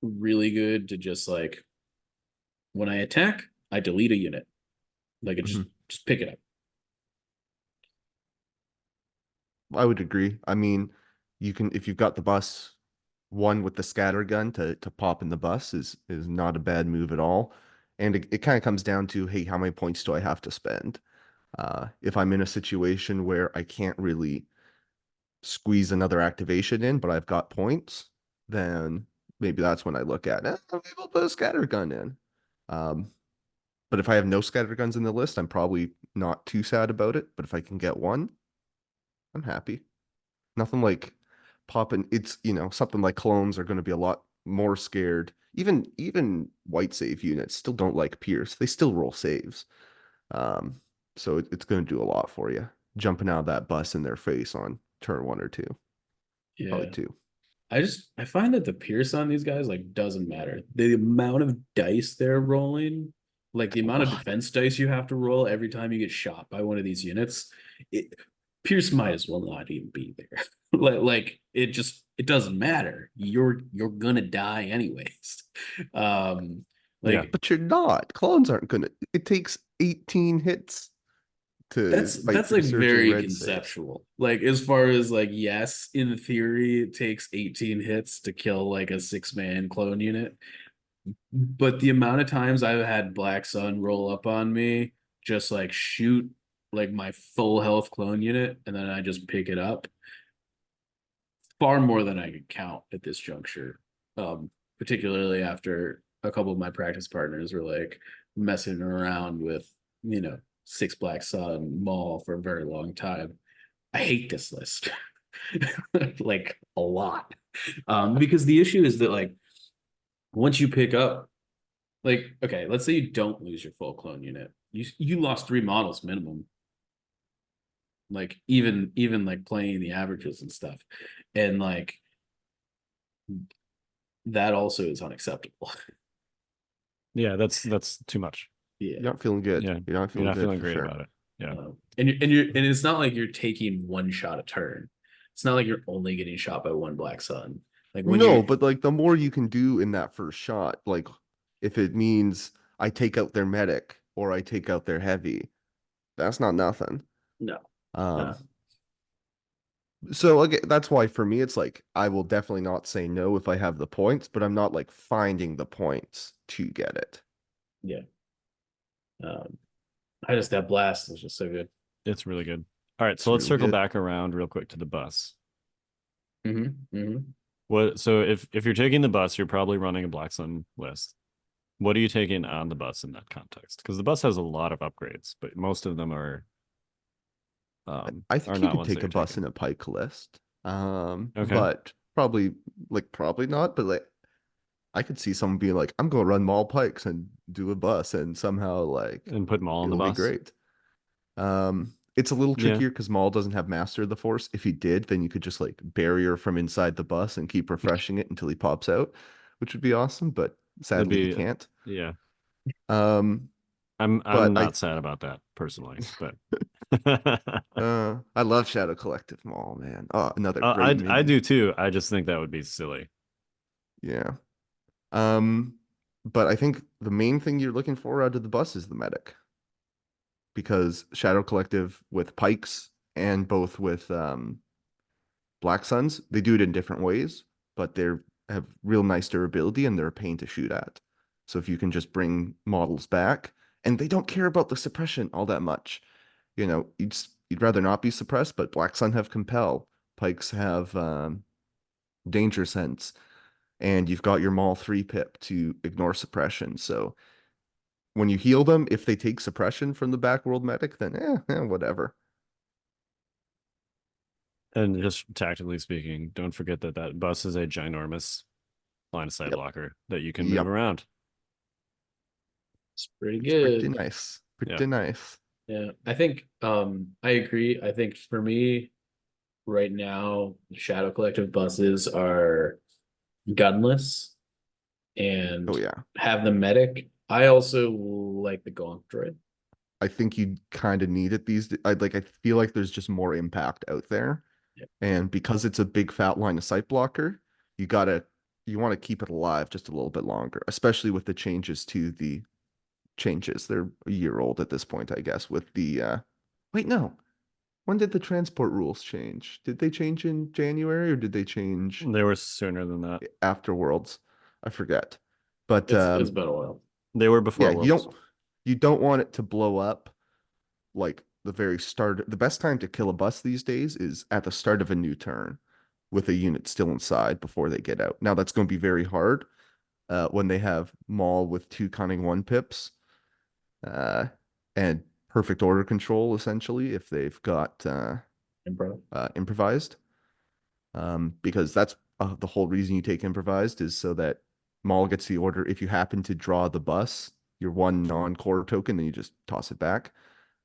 really good to just like when I attack, I delete a unit. Like it Mhm. just pick it up. I would agree. I mean, you can if you've got the bus, one with the scatter gun to pop in the bus is not a bad move at all. And it kind of comes down to, hey, how many points do I have to spend? If I'm in a situation where I can't really squeeze another activation in, but I've got points, then maybe that's when I look at it. Maybe I'll put a scatter gun in. Um, but if I have no scatter guns in the list, I'm probably not too sad about it. But if I can get one, I'm happy. Nothing like popping. It's, something like clones are going to be a lot more scared. Even white save units still don't like Pierce. They still roll saves. Um, so it's going to do a lot for you. Jumping out of that bus in their face on turn 1 or 2, probably Yeah. 2. I find that the Pierce on these guys like doesn't matter. The amount of dice they're rolling, like the A amount of lot. defense dice you have to roll every time you get shot by one of these units, it Pierce might as well not even be there. like it doesn't matter. You're gonna die anyways. Um Yeah. like But you're not. Clones aren't gonna. It takes 18 hits to fight that's through like surging very red saves. conceptual. Like as far as like, yes, in theory, it takes 18 hits to kill like a 6-man clone unit. But the amount of times I've had Black Sun roll up on me, just like shoot like my full health clone unit, and then I just pick it up, far more than I can count at this juncture. Particularly after a couple of my practice partners were like messing around with, 6 Black Sun Maul for a very long time. I hate this list. Like a lot. Because the issue is that like once you pick up, like, okay, let's say you don't lose your full clone unit. You lost 3 models minimum. Like even like playing the averages and stuff. And like that also is unacceptable. Yeah, that's too much. Yeah. You're not feeling good. Yeah. You're not You're feeling not good feeling for great sure. about it. Yeah. And it's not like you're taking one shot a turn. It's not like you're only getting shot by one Black Sun. Like when No, you're but like the more you can do in that first shot, like if it means I take out their medic or I take out their heavy, that's not nothing. no, no. Um, so again, that's why for me it's like I will definitely not say no if I have the points, but I'm not like finding the points to get it. Yeah. Um, I just that blast is just so good. It's really good. All right, It's so let's really circle good. back around real quick to the bus. Mm-hmm. What so if you're taking the bus, you're probably running a Black Sun list. What are you taking on the bus in that context? Because the bus has a lot of upgrades, but most of them I are think you not could ones that take a you're bus taking. in a pike list. Okay. But probably not, but like I could see someone being like, I'm gonna run Maul Pikes and do a bus and somehow like And put Maul on the it'll be bus. great. It's a little Yeah. trickier because Maul doesn't have Master of the Force. If he did, then you could just like barrier from inside the bus and keep refreshing it until he pops out, which would be awesome, but That'd sadly he be can't. yeah. Um, I'm but not sad about that personally, but I love Shadow Collective Maul, man. Oh, another great I mini. do too. I just think that would be silly. Yeah. Um, but I think the main thing you're looking for out of the bus is the medic. Because Shadow Collective with Pikes and both with Black Suns, they do it in different ways, but they have real nice durability and they're a pain to shoot at. So if you can just bring models back, and they don't care about the suppression all that much. You'd rather not be suppressed, but Black Sun have Compel, Pikes have Danger Sense, and you've got your Maul 3 pip to ignore suppression. So when you heal them, if they take suppression from the backworld medic, then whatever. And just tactically speaking, don't forget that that bus is a ginormous line of sight Yep. blocker that you can move Yep. around. It's pretty It's pretty good. nice. Yeah. Pretty nice. Yeah. I think I agree. I think for me right now, Shadow Collective buses are gunless and Oh yeah. have the medic. I also like the Gonk droid. I think you kind of need it I feel like there's just more impact out there. Yeah. And because it's a big fat line of sight blocker, you want to keep it alive just a little bit longer, especially with the changes. They're a year old at this point, I guess, with the wait, no. When did the transport rules change? Did they change in January or did they change They were sooner than that. after Worlds? I forget. But It's been a while. They were before Yeah, Worlds. you don't want it to blow up like the very start. The best time to kill a bus these days is at the start of a new turn with a unit still inside before they get out. Now that's going to be very hard when they have Maul with 2 cunning 1 pips and perfect order control essentially if they've got improvised. Because that's the whole reason you take improvised is so that Maul gets the order. If you happen to draw the bus, your 1 non-core token, then you just toss it back.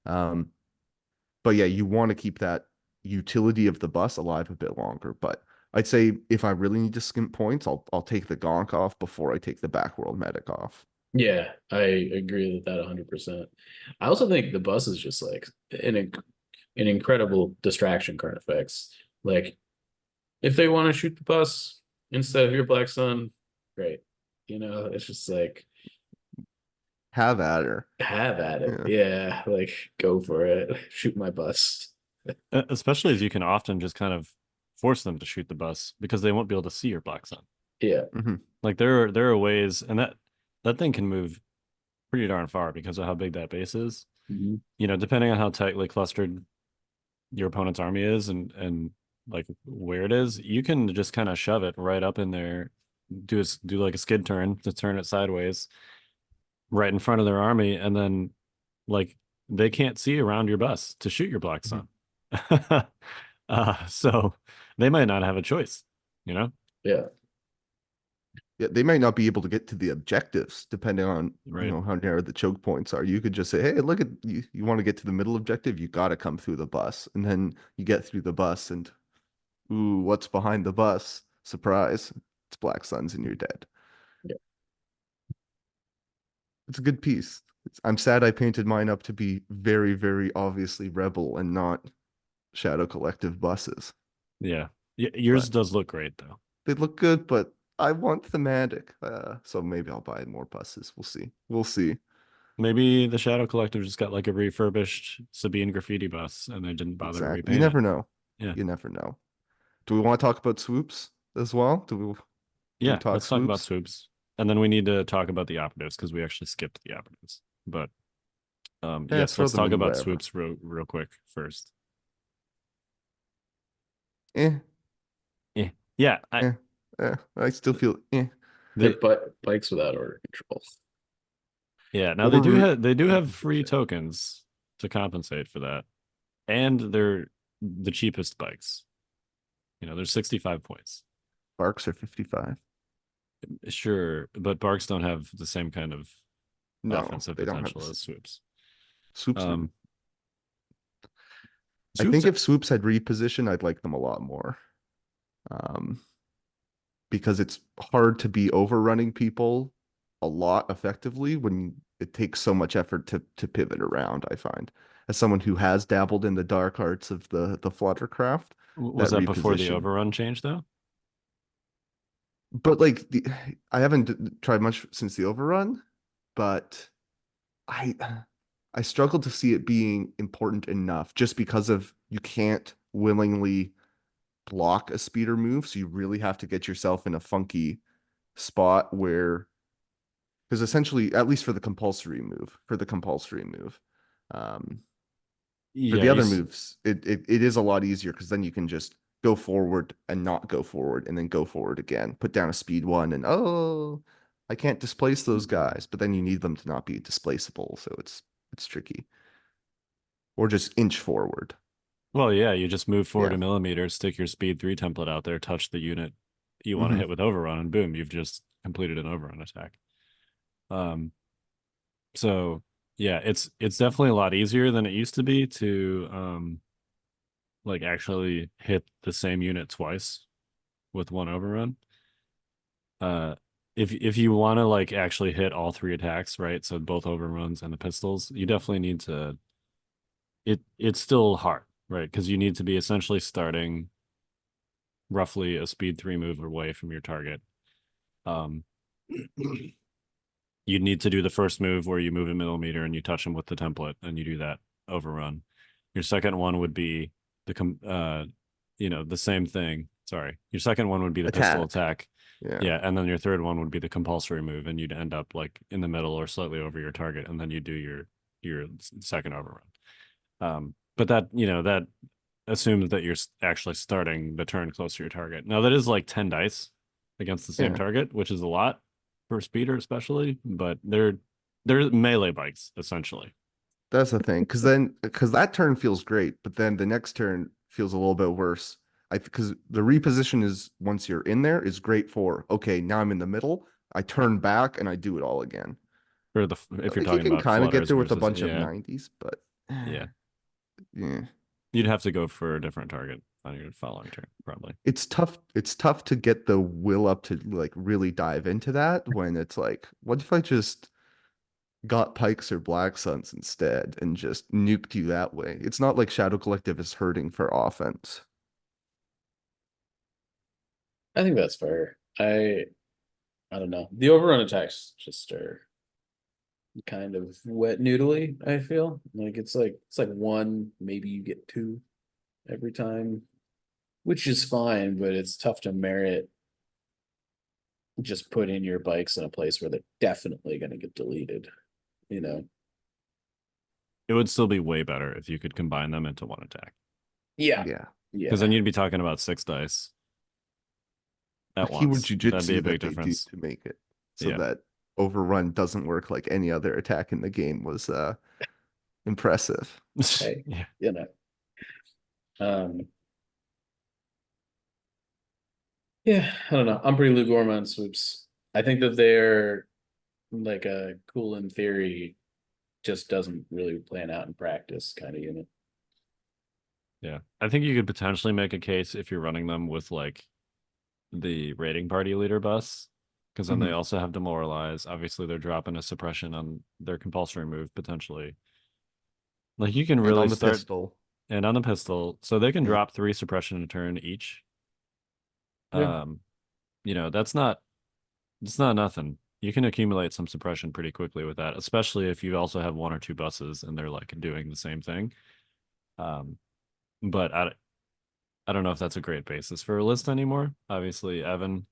But yeah, you want to keep that utility of the bus alive a bit longer. But I'd say if I really need to skimp points, I'll take the Gonk off before I take the Backworld Medic off. Yeah, I agree with that 100%. I also think the bus is just like an incredible distraction card effects. Like if they want to shoot the bus instead of your Black Sun, great. It's just like Have at her. have at it. Yeah, like go for it. Shoot my bus. Especially as you can often just kind of force them to shoot the bus because they won't be able to see your Black Sun. Yeah. Like there are ways, and that thing can move pretty darn far because of how big that base is. Depending on how tightly clustered your opponent's army is and like where it is, you can just kind of shove it right up in there, do like a skid turn to turn it sideways right in front of their army, and then like they can't see around your bus to shoot your Black Sun. So they might not have a choice, Yeah. Yeah, they might not be able to get to the objectives depending on Right. how narrow the choke points are. You could just say, "Hey, look at you. You want to get to the middle objective? You got to come through the bus." And then you get through the bus, and ooh, what's behind the bus? Surprise! It's Black Suns, and you're dead. Yeah. It's a good piece. I'm sad I painted mine up to be very, very obviously Rebel and not Shadow Collective buses. Yeah. Yours But does look great though. they look good, but I want thematic. So maybe I'll buy more buses. We'll see. We'll see. Maybe the Shadow Collective just got like a refurbished Sabine graffiti bus and they didn't bother to Exactly. repaint You never it. know. Yeah. You never know. Do we want to talk about swoops as well? Do we talk Let's talk about swoops? swoops. And then we need to talk about the operatives because we actually skipped the operatives. But yes, Throw let's them talk in about wherever. swoops real quick first. Eh, Yeah, I still feel But Pikes without order control. yeah. Now they do have free tokens to compensate for that, and they're the cheapest bikes. There's 65 points. Barks are 55. Sure, but Barks don't have the same kind of No, offensive they don't have potential as swoops. swoops. I Swoops think if swoops had reposition, I'd like them a lot more. Because it's hard to be overrunning people a lot effectively when it takes so much effort to pivot around, I find. As someone who has dabbled in the dark arts of the Fluttercraft, was that before the overrun change though? But I haven't tried much since the overrun, but I struggle to see it being important enough just because of you can't willingly block a speeder move, so you really have to get yourself in a funky spot where, because essentially, at least for the compulsory move, for the other moves, it is a lot easier because then you can just go forward and not go forward and then go forward again, put down a speed 1 and I can't displace those guys, but then you need them to not be displaceable, so it's tricky. Or just inch forward. Well, yeah, you just move forward a millimeter, stick your speed 3 template out there, touch the unit you want to hit with overrun, and boom, you've just completed an overrun attack. So yeah, it's definitely a lot easier than it used to be to like actually hit the same unit twice with 1 overrun. If you want to like actually hit all 3 attacks, right? So both overruns and the pistols, you definitely need to. It's still hard, right? Because you need to be essentially starting roughly a speed 3 move away from your target. You need to do the first move where you move a millimeter and you touch them with the template, and you do that overrun. Your second one would be the same thing. Sorry, your second one would be the pistol attack, Yeah, and then your third one would be the compulsory move, and you'd end up like in the middle or slightly over your target, and then you do your second overrun. But that that assumes that you're actually starting the turn close to your target. Now that is like 10 dice against the same Yeah. target, which is a lot for a speeder especially, but they're melee bikes essentially. That's the thing, because that turn feels great, but then the next turn feels a little bit worse. Because the reposition is once you're in there is great for okay, now I'm in the middle. I turn back and I do it all again. For the if you're Like you talking can about kind of get flutters there with a versus bunch of 90s, but yeah, yeah, you'd have to go for a different target on your following turn probably. it's tough. It's tough to get the will up to like really dive into that when it's like, what if I just got Pikes or Black Suns instead and just nuked you that way? It's not like Shadow Collective is hurting for offense. I think that's fair. I don't know. The overrun attacks just are kind of wet noodly, I feel. Like it's like one, maybe you get two every time, which is fine, but it's tough to merit just putting your bikes in a place where they're definitely gonna get deleted, you know. It would still be way better if you could combine them into one attack. Yeah. Yeah. Yeah. Because then you'd be talking about 6 dice at The keyword once. That'd be jujitsu a big that they do difference. to make it so Yeah. that overrun doesn't work like any other attack in the game was impressive. Hey, Yeah. you know. Yeah, I don't know. I'm pretty lukewarm on swoops. I think that they're like a cool in theory, just doesn't really plan out in practice kind of unit. Yeah. I think you could potentially make a case if you're running them with like the raiding party leader bus, because then they Mhm. also have demoralize. Obviously, they're dropping a suppression on their compulsory move potentially. Like you can And really on the start pistol. and on the pistol, so they can Yeah. drop 3 suppression a turn each. Yeah. That's not it's not nothing. You can accumulate some suppression pretty quickly with that, especially if you also have 1 or 2 buses and they're like doing the same thing. Um, but I don't know if that's a great basis for a list anymore. Obviously, Evan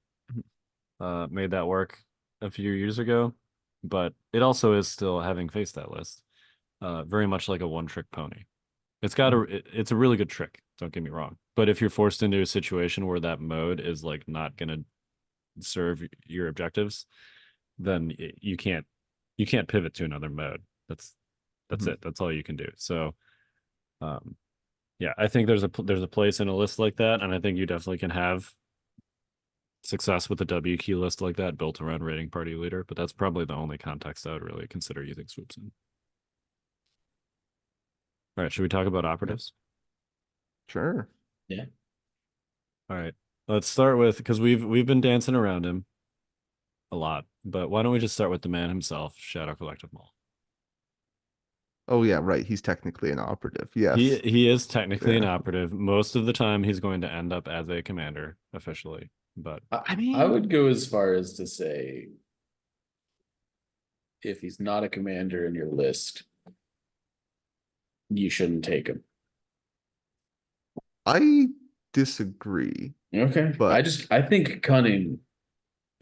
made that work a few years ago, but it also is still having faced that list. Very much like a one-trick pony. It's a really good trick, don't get me wrong. But if you're forced into a situation where that mode is like not gonna serve your objectives, then you can't pivot to another mode. That's Mhm. it. That's all you can do. So um yeah, I think there's a place in a list like that, and I think you definitely can have success with a W key list like that built around raiding party leader, but that's probably the only context I would really consider using swoops in. All right, should we talk about operatives? Sure. Yeah. All right. Let's start with because we've been dancing around him a lot, but why don't we just start with the man himself, Shadow Collective Maul. Oh yeah, right. He's technically an operative. He Yes. he is technically an Yeah. operative. Most of the time he's going to end up as a commander officially, but I would go as far as to say if he's not a commander in your list, you shouldn't take him. I disagree, Okay. but I think cunning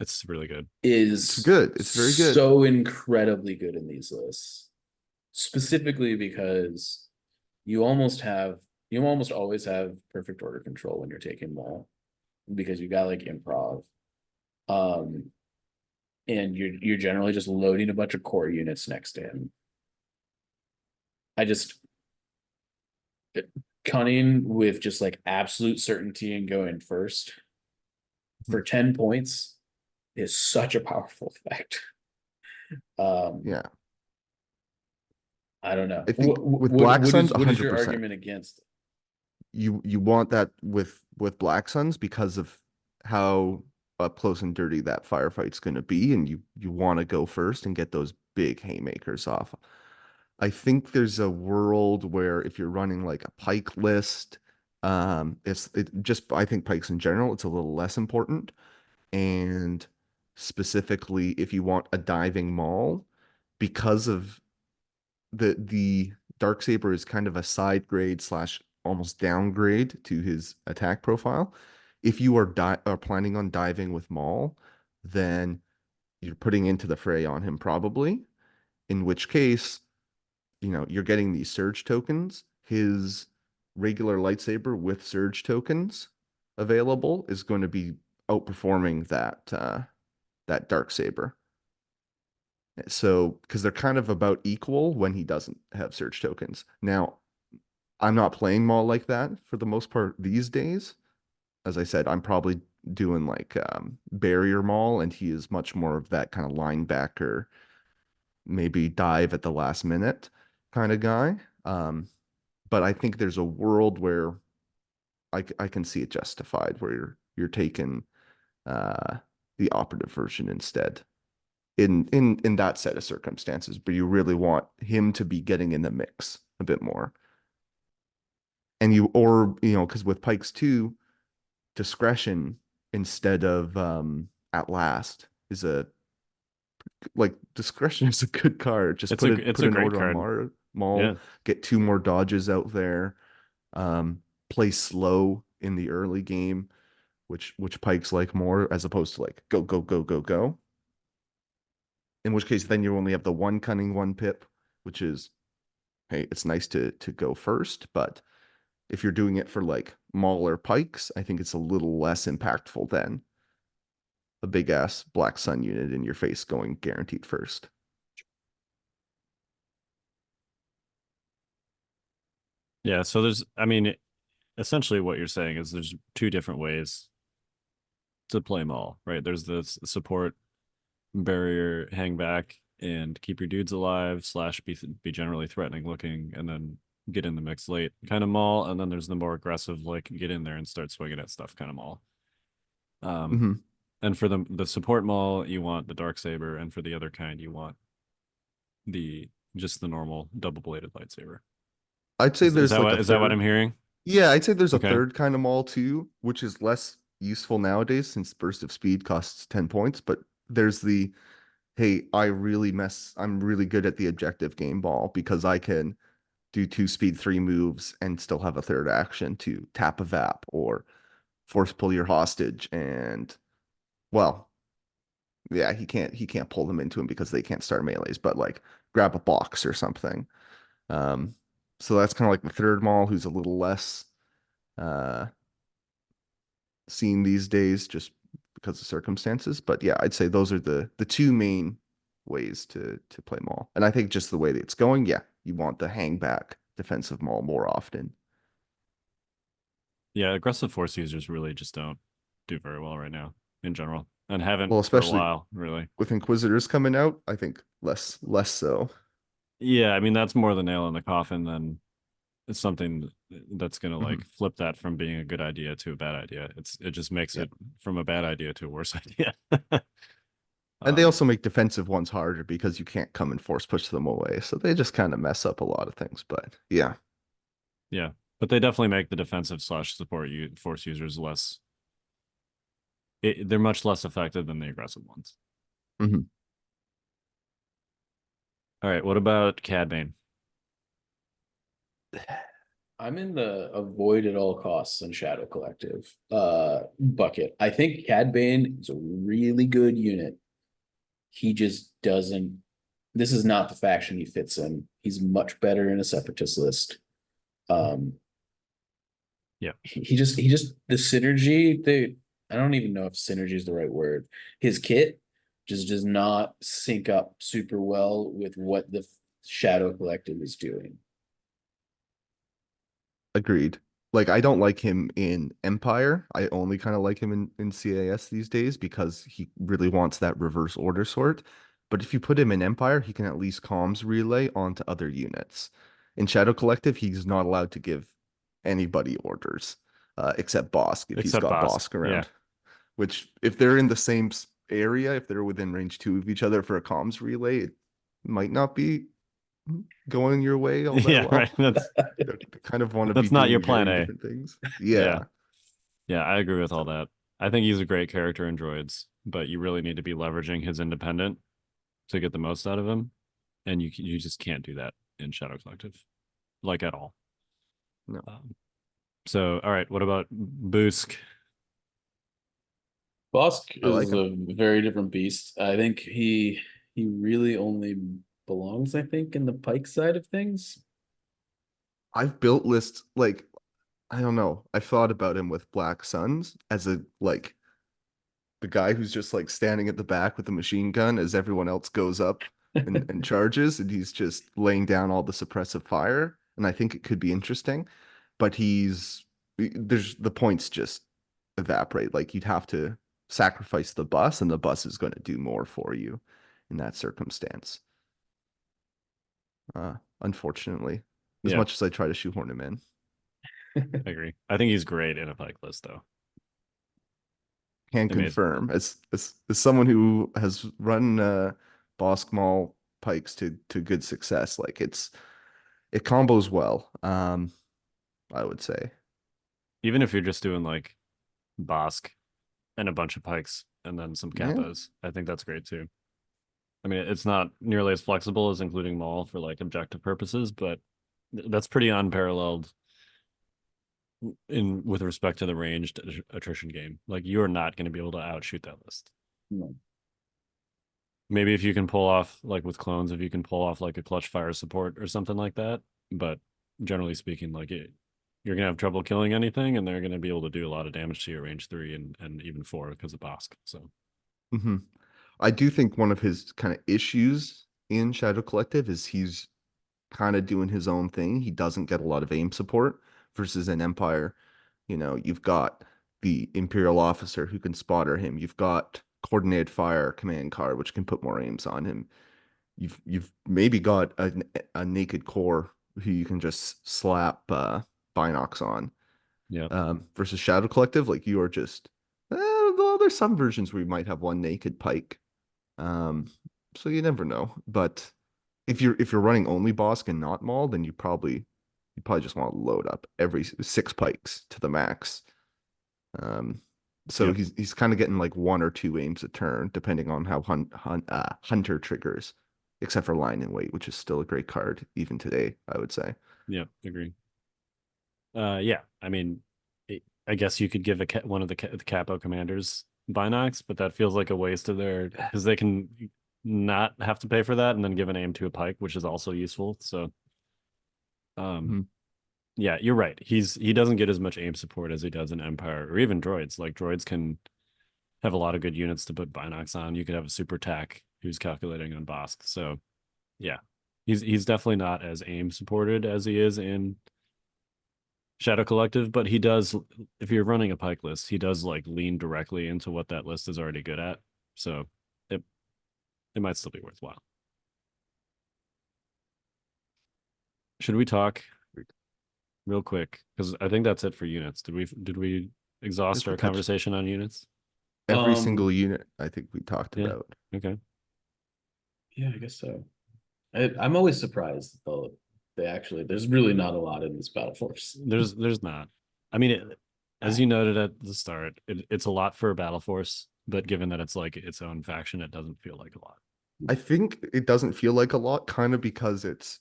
it's really good. is it's good. It's very good. so incredibly good in these lists. Specifically because you almost always have perfect order control when you're taking Maul because you got like improv. Um and you're generally just loading a bunch of core units next to him. I just cunning with just like absolute certainty and going first for 10 points is such a powerful effect. Yeah. I don't know. I think with Black Suns, What is your 100%. argument against it? You want that with Black Suns because of how up close and dirty that firefight's going to be, and you want to go first and get those big haymakers off. I think there's a world where if you're running like a pike list, I think pikes in general, it's a little less important. And specifically, if you want a diving maul, because of the Darksaber is kind of a side grade slash almost downgrade to his attack profile. if you are planning on diving with Maul, then you're putting into the fray on him probably, in which case, you're getting these surge tokens. His regular lightsaber with surge tokens available is going to be outperforming that dark saber. So, because they're kind of about equal when he doesn't have surge tokens. Now, I'm not playing Maul like that for the most part these days. As I said, I'm probably doing like barrier Maul, and he is much more of that kind of linebacker, maybe dive at the last minute kind of guy. But I think there's a world where I can see it justified where you're taking uh, the operative version instead in that set of circumstances, but you really want him to be getting in the mix a bit more. And because with Pikes too, discretion instead of at last is discretion is a good card. Just It's put a an great order on card. Maul, Yeah. get 2 more dodges out there, play slow in the early game, which Pikes like more as opposed to like go, go, go, go, go. In which case then you only have the one cunning, one pip, which is, hey, it's nice to go first, but if you're doing it for like Maul or Pikes, I think it's a little less impactful than a big ass Black Sun unit in your face going guaranteed first. Yeah. So essentially what you're saying is there's 2 different ways to play Maul, right? There's the support barrier, hang back, and keep your dudes alive / be generally threatening looking, and then get in the mix late kind of Maul. And then there's the more aggressive, like get in there and start swinging at stuff kind of Maul. Mm-hmm. And for the support Maul, you want the dark saber, and for the other kind, you want just the normal double bladed lightsaber. I'd say Is there's that like a is that what third. I'm hearing? Yeah, I'd say there's a Okay. third kind of Maul too, which is less useful nowadays since Burst of Speed costs 10 points. But there's the, hey, I'm really good at the objective game Maul because I can do 2 speed 3 moves and still have a third action to tap a VAP or force pull your hostage. And well, yeah, he can't pull them into him because they can't start melees, but like grab a box or something. Um, so that's kind of like the third Maul who's a little less uh seen these days just because of circumstances. But yeah, I'd say those are the 2 main ways to play Maul. And I think just the way that it's going, yeah, you want the hang back defensive Maul more often. Yeah, aggressive force users really just don't do very well right now in general, and haven't Well, for a especially while, really. with Inquisitors coming out, I think less so. Yeah, I mean that's more the nail in the coffin than it's something that's gonna Mhm. like flip that from being a good idea to a bad idea. It just makes Yeah. it from a bad idea to a worse idea. And they um, also make defensive ones harder because you can't come and force push them away. So they just kind of mess up a lot of things. But yeah. yeah, but they definitely make the defensive / support force users they're much less effective than the aggressive ones. Mhm. All right, what about Cad Bane? I'm in the avoid at all costs and Shadow Collective bucket. I think Cad Bane is a really good unit. He just doesn't. This is not the faction he fits in. He's much better in a separatist list. Um, Yeah. he just the synergy. I don't even know if synergy is the right word. His kit just does not sync up super well with what the Shadow Collective is doing. Agreed. Like I don't like him in Empire. I only kind of like him in CAS these days because he really wants that reverse order sort. But if you put him in Empire, he can at least comms relay onto other units. In Shadow Collective, he's not allowed to give anybody orders, except Bossk if he's Except got Bossk. Bossk Yeah. around. Which, if they're in the same area, if they're within range 2 of each other for a comms relay, it might not be going your way all that Yeah, right. well. They kind of want to be That's not your doing plan very A. different things. Yeah. Yeah. Yeah, I agree with all So, that. I think he's a great character in droids, but you really need to be leveraging his independent to get the most out of him, and you just can't do that in Shadow Collective, like at all. no. So, all right, what about Boosk? Bossk I like is him. a very different beast. I think he really only belongs, I think, in the Pike side of things. I've built lists like I don't know. I thought about him with Black Suns as a like the guy who's just like standing at the back with a machine gun as everyone else goes up and charges, and he's just laying down all the suppressive fire. And I think it could be interesting, but there's the points just evaporate. Like you'd have to sacrifice the bus, and the bus is going to do more for you in that circumstance. Unfortunately, as Yeah, much as I try to shoehorn him in. I agree. I think he's great in a Pike list, though. Can I mean, confirm as someone who has run Bossk Maul Pikes to good success. Like it combos well. I would say. even if you're just doing like Bossk and a bunch of Pikes and then some Yeah. Kappas, I think that's great too. I mean, it's not nearly as flexible as including Maul for like objective purposes, but that's pretty unparalleled in with respect to the ranged attrition game. Like you're not going to be able to outshoot that list. No. Maybe if you can pull off like with clones, if you can pull off like a clutch fire support or something like that. But generally speaking, you're gonna have trouble killing anything, and they're gonna be able to do a lot of damage to your range 3 and even 4 because of Bossk. So hmm I do think one of his kind of issues in Shadow Collective is he's kind of doing his own thing. He doesn't get a lot of aim support versus an Empire. You've got the Imperial officer who can spotter him. You've got coordinated fire command card, which can put more aims on him. You've maybe got a naked core who you can just slap Binox on. yeah, Versus Shadow Collective, like you are just well, there's some versions where you might have one naked pike. So you never know. But if you're running only Bossk and not Maul, then you probably just want to load up every 6 pikes to the max. Um, so yep, he's kind of getting like 1 or 2 aims a turn, depending on how Hunter triggers, except for Line and Wait, which is still a great card even today, I would say. yep, agree. Yeah, I mean, I guess you could give one of the capo commanders Binox, but that feels like a waste of their because they can not have to pay for that and then give an aim to a Pike, which is also useful. So, Mhm. yeah, you're right. He doesn't get as much aim support as he does in Empire or even droids. Like droids can have a lot of good units to put Binox on. You could have a super tack who's calculating on Bossk. So yeah, he's definitely not as aim supported as he is in Shadow Collective, but he does. If you're running a Pike list, he does like lean directly into what that list is already good at. So it might still be worthwhile. Should we talk real quick? Because I think that's it for units. Did we I exhaust think we our touched conversation on units? every Um, single unit I think we talked Yeah. about. Okay. yeah, I guess so. I'm always surprised though. There's really not a lot in this battle force. There's not. I mean, as you noted at the start, it's a lot for a battle force, but given that it's like its own faction, it doesn't feel like a lot. I think it doesn't feel like a lot, kind of because it's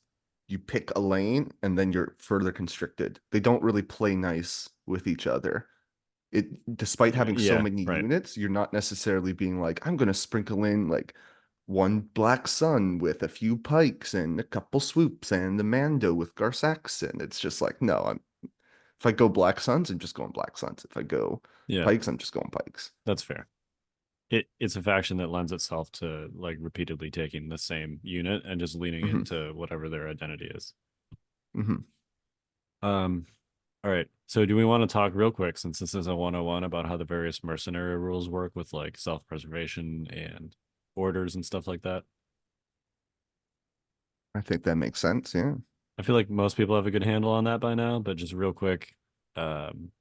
you pick a lane and then you're further constricted. They don't really play nice with each other. Despite having so Yeah, many right. units, you're not necessarily being like, I'm gonna sprinkle in like one Black Sun with a few pikes and a couple swoops and the Mando with Garsaxon. It's just like, no, if I go Black Suns, I'm just going Black Suns. If I go Yeah, Pikes, I'm just going Pikes. that's fair. It's a faction that lends itself to like repeatedly taking the same unit and just leaning hmm into whatever their identity is. hmm Um, all right. So do we want to talk real quick, since this is a 101, about how the various mercenary rules work with like self-preservation and orders and stuff like that? I think that makes sense. Yeah. I feel like most people have a good handle on that by now, but just real quick, um,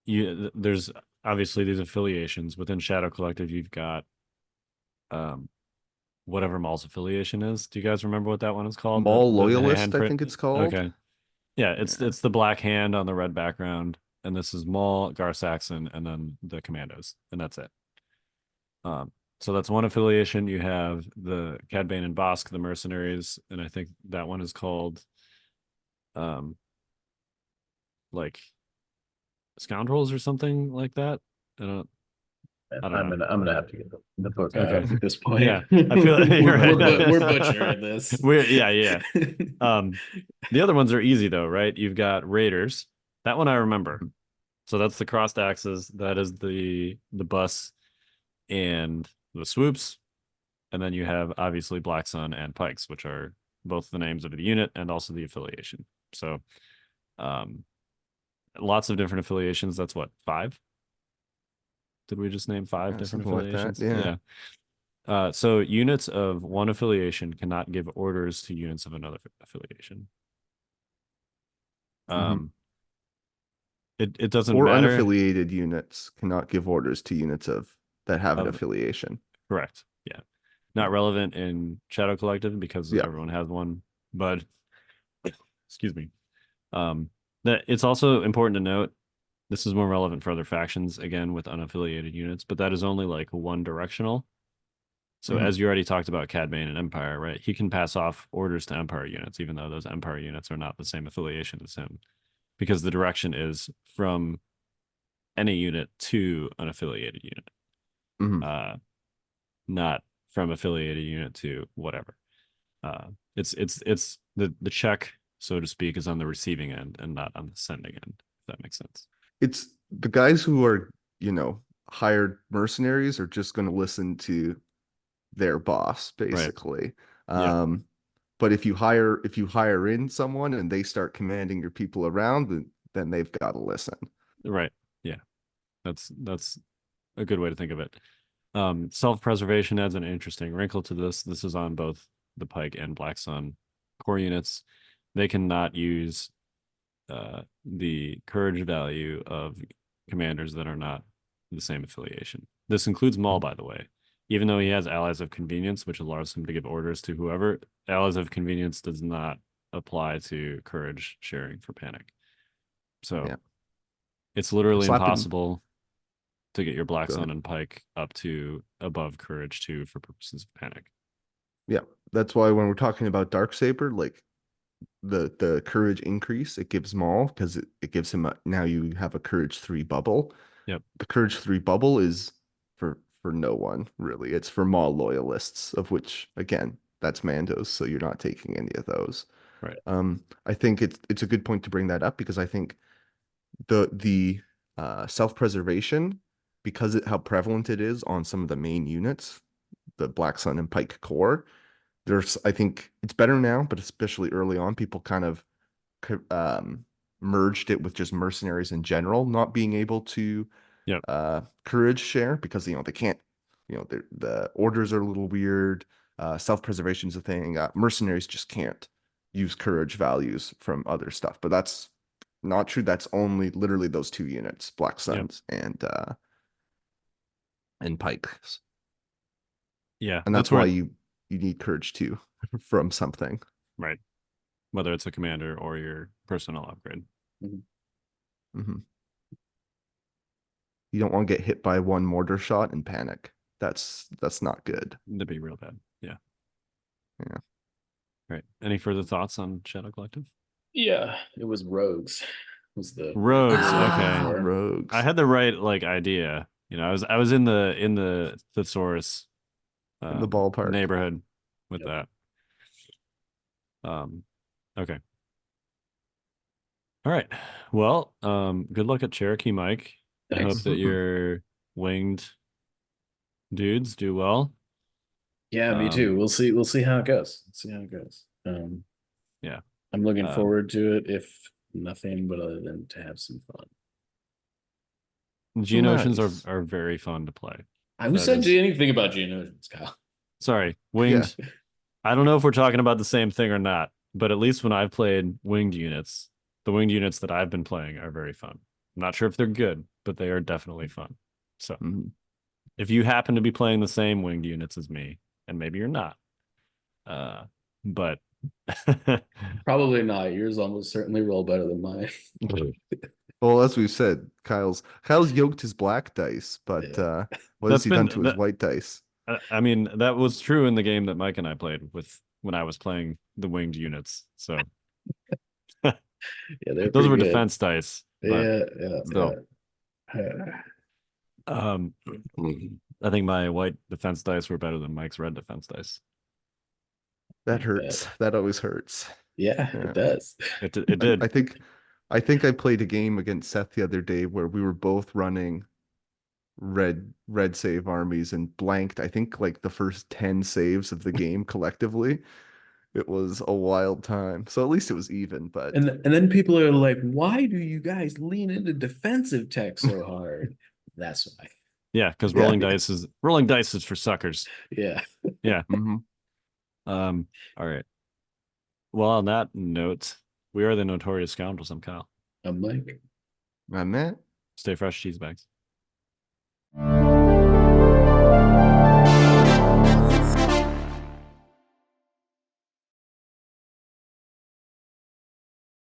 there's obviously these affiliations within Shadow Collective. You've got um whatever Maul's affiliation is. Do you guys remember what that one is called? Maul The Loyalist, I handprint. think it's called. Okay, yeah, Yeah. it's the black hand on the red background, and this is Maul, Gar Saxon, and then the commandos, and that's it. So that's one affiliation. You have the Cad Bane and Bossk, the mercenaries, and I think that one is called um like Scoundrels or something like that. I don't I'm know. gonna have to get the book out Okay. at this point. Yeah, I feel like you're right. we're butchering this. Yeah. The other ones are easy though, right? You've got Raiders. That one I remember. So that's the crossed axes. That is the bus and the swoops. And then you have obviously Black Sun and Pikes, which are both the names of the unit and also the affiliation. So lots of different affiliations. That's what, 5? Did we just name 5 different something like that, affiliations? Yeah. So units of one affiliation cannot give orders to units of another affiliation. It doesn't Or matter. unaffiliated units cannot give orders to units that have an Of- affiliation. Correct. Yeah. Not relevant in Shadow Collective because Yeah. everyone has one, but excuse me. That it's also important to note this is more relevant for other factions, again, with unaffiliated units, but that is only like one directional. So as you already talked about Cad Bane and Empire, right? He can pass off orders to Empire units, even though those Empire units are not the same affiliation as him, because the direction is from any unit to an affiliated unit, not from affiliated unit to whatever. It's the check, so to speak, is on the receiving end and not on the sending end, if that makes sense. It's the guys who are, hired mercenaries are just going to listen to their boss, basically. Yeah. But if you hire in someone and they start commanding your people around, then they've got to listen. Right. Yeah. That's a good way to think of it. Self-preservation adds an interesting wrinkle to this. This is on both the Pike and Black Sun core units. They cannot use the courage value of commanders that are not the same affiliation. This includes Maul, by the way. Even though he has allies of convenience, which allows him to give orders to whoever, allies of convenience does not apply to courage sharing for panic. So it's literally impossible to get your Black Sun and Pike up to above courage 2 for purposes of panic. Yeah, that's why when we're talking about Darksaber, like the courage increase it gives Maul, because it gives him now you have a courage 3 bubble. Yep. The courage 3 bubble is for no one, really. It's for Maul loyalists, of which, again, that's Mandos, so you're not taking any of those. Right. I think it's a good point to bring that up, because I think the self-preservation, because how prevalent it is on some of the main units, the Black Sun and Pike core, I think it's better now, but especially early on, people kind of merged it with just mercenaries in general, not being able to courage share, because they can't, the orders are a little weird. Self-preservation is a thing. Mercenaries just can't use courage values from other stuff, but that's not true. That's only literally those 2 units, Black Suns and Pikes. Yeah, and that's why you need courage 2 from something, right? Whether it's a commander or your personnel upgrade. You don't want to get hit by one mortar shot and panic. That's not good. That'd be real bad. Yeah. Yeah. Right. Any further thoughts on Shadow Collective? Yeah, it was rogues. It was the rogues? Okay, rogues. I had the right idea. I was in the thesaurus in the ballpark neighborhood with that. Okay. All right. Well, good luck at Cherokee, Mike. Thanks. I hope that your winged dudes do well. Yeah, me too. We'll see how it goes. Yeah. I'm looking forward to it, if nothing but other than to have some fun. Geonosians are very fun to play. Who said anything about Geonosians, Kyle? Sorry, winged. Yeah. I don't know if we're talking about the same thing or not, but at least when I've played winged units, the winged units that I've been playing are very fun. I'm not sure if they're good, but they are definitely fun. So if you happen to be playing the same winged units as me, and maybe you're not, but probably not. Yours almost certainly roll better than mine. Well, as we've said, Kyle's yoked his black dice, but what has he done to his white dice? I mean, that was true in the game that Mike and I played with when I was playing the winged units. So those were defense dice. Yeah. I think my white defense dice were better than Mike's red defense dice. That hurts. That always hurts. Yeah, Yeah. it does. It did. I think I played a game against Seth the other day where we were both running red save armies and blanked, I think, like the first 10 saves of the game collectively. It was a wild time. So at least it was even, but And then people are like, why do you guys lean into defensive tech so hard? That's why. Yeah, because Yeah. rolling dice is for suckers. Yeah. Yeah. Mhm. All right. Well, on that note, we are the Notorious Scoundrels. I'm Kyle. I'm like, I'm Matt. Stay fresh, cheese bags.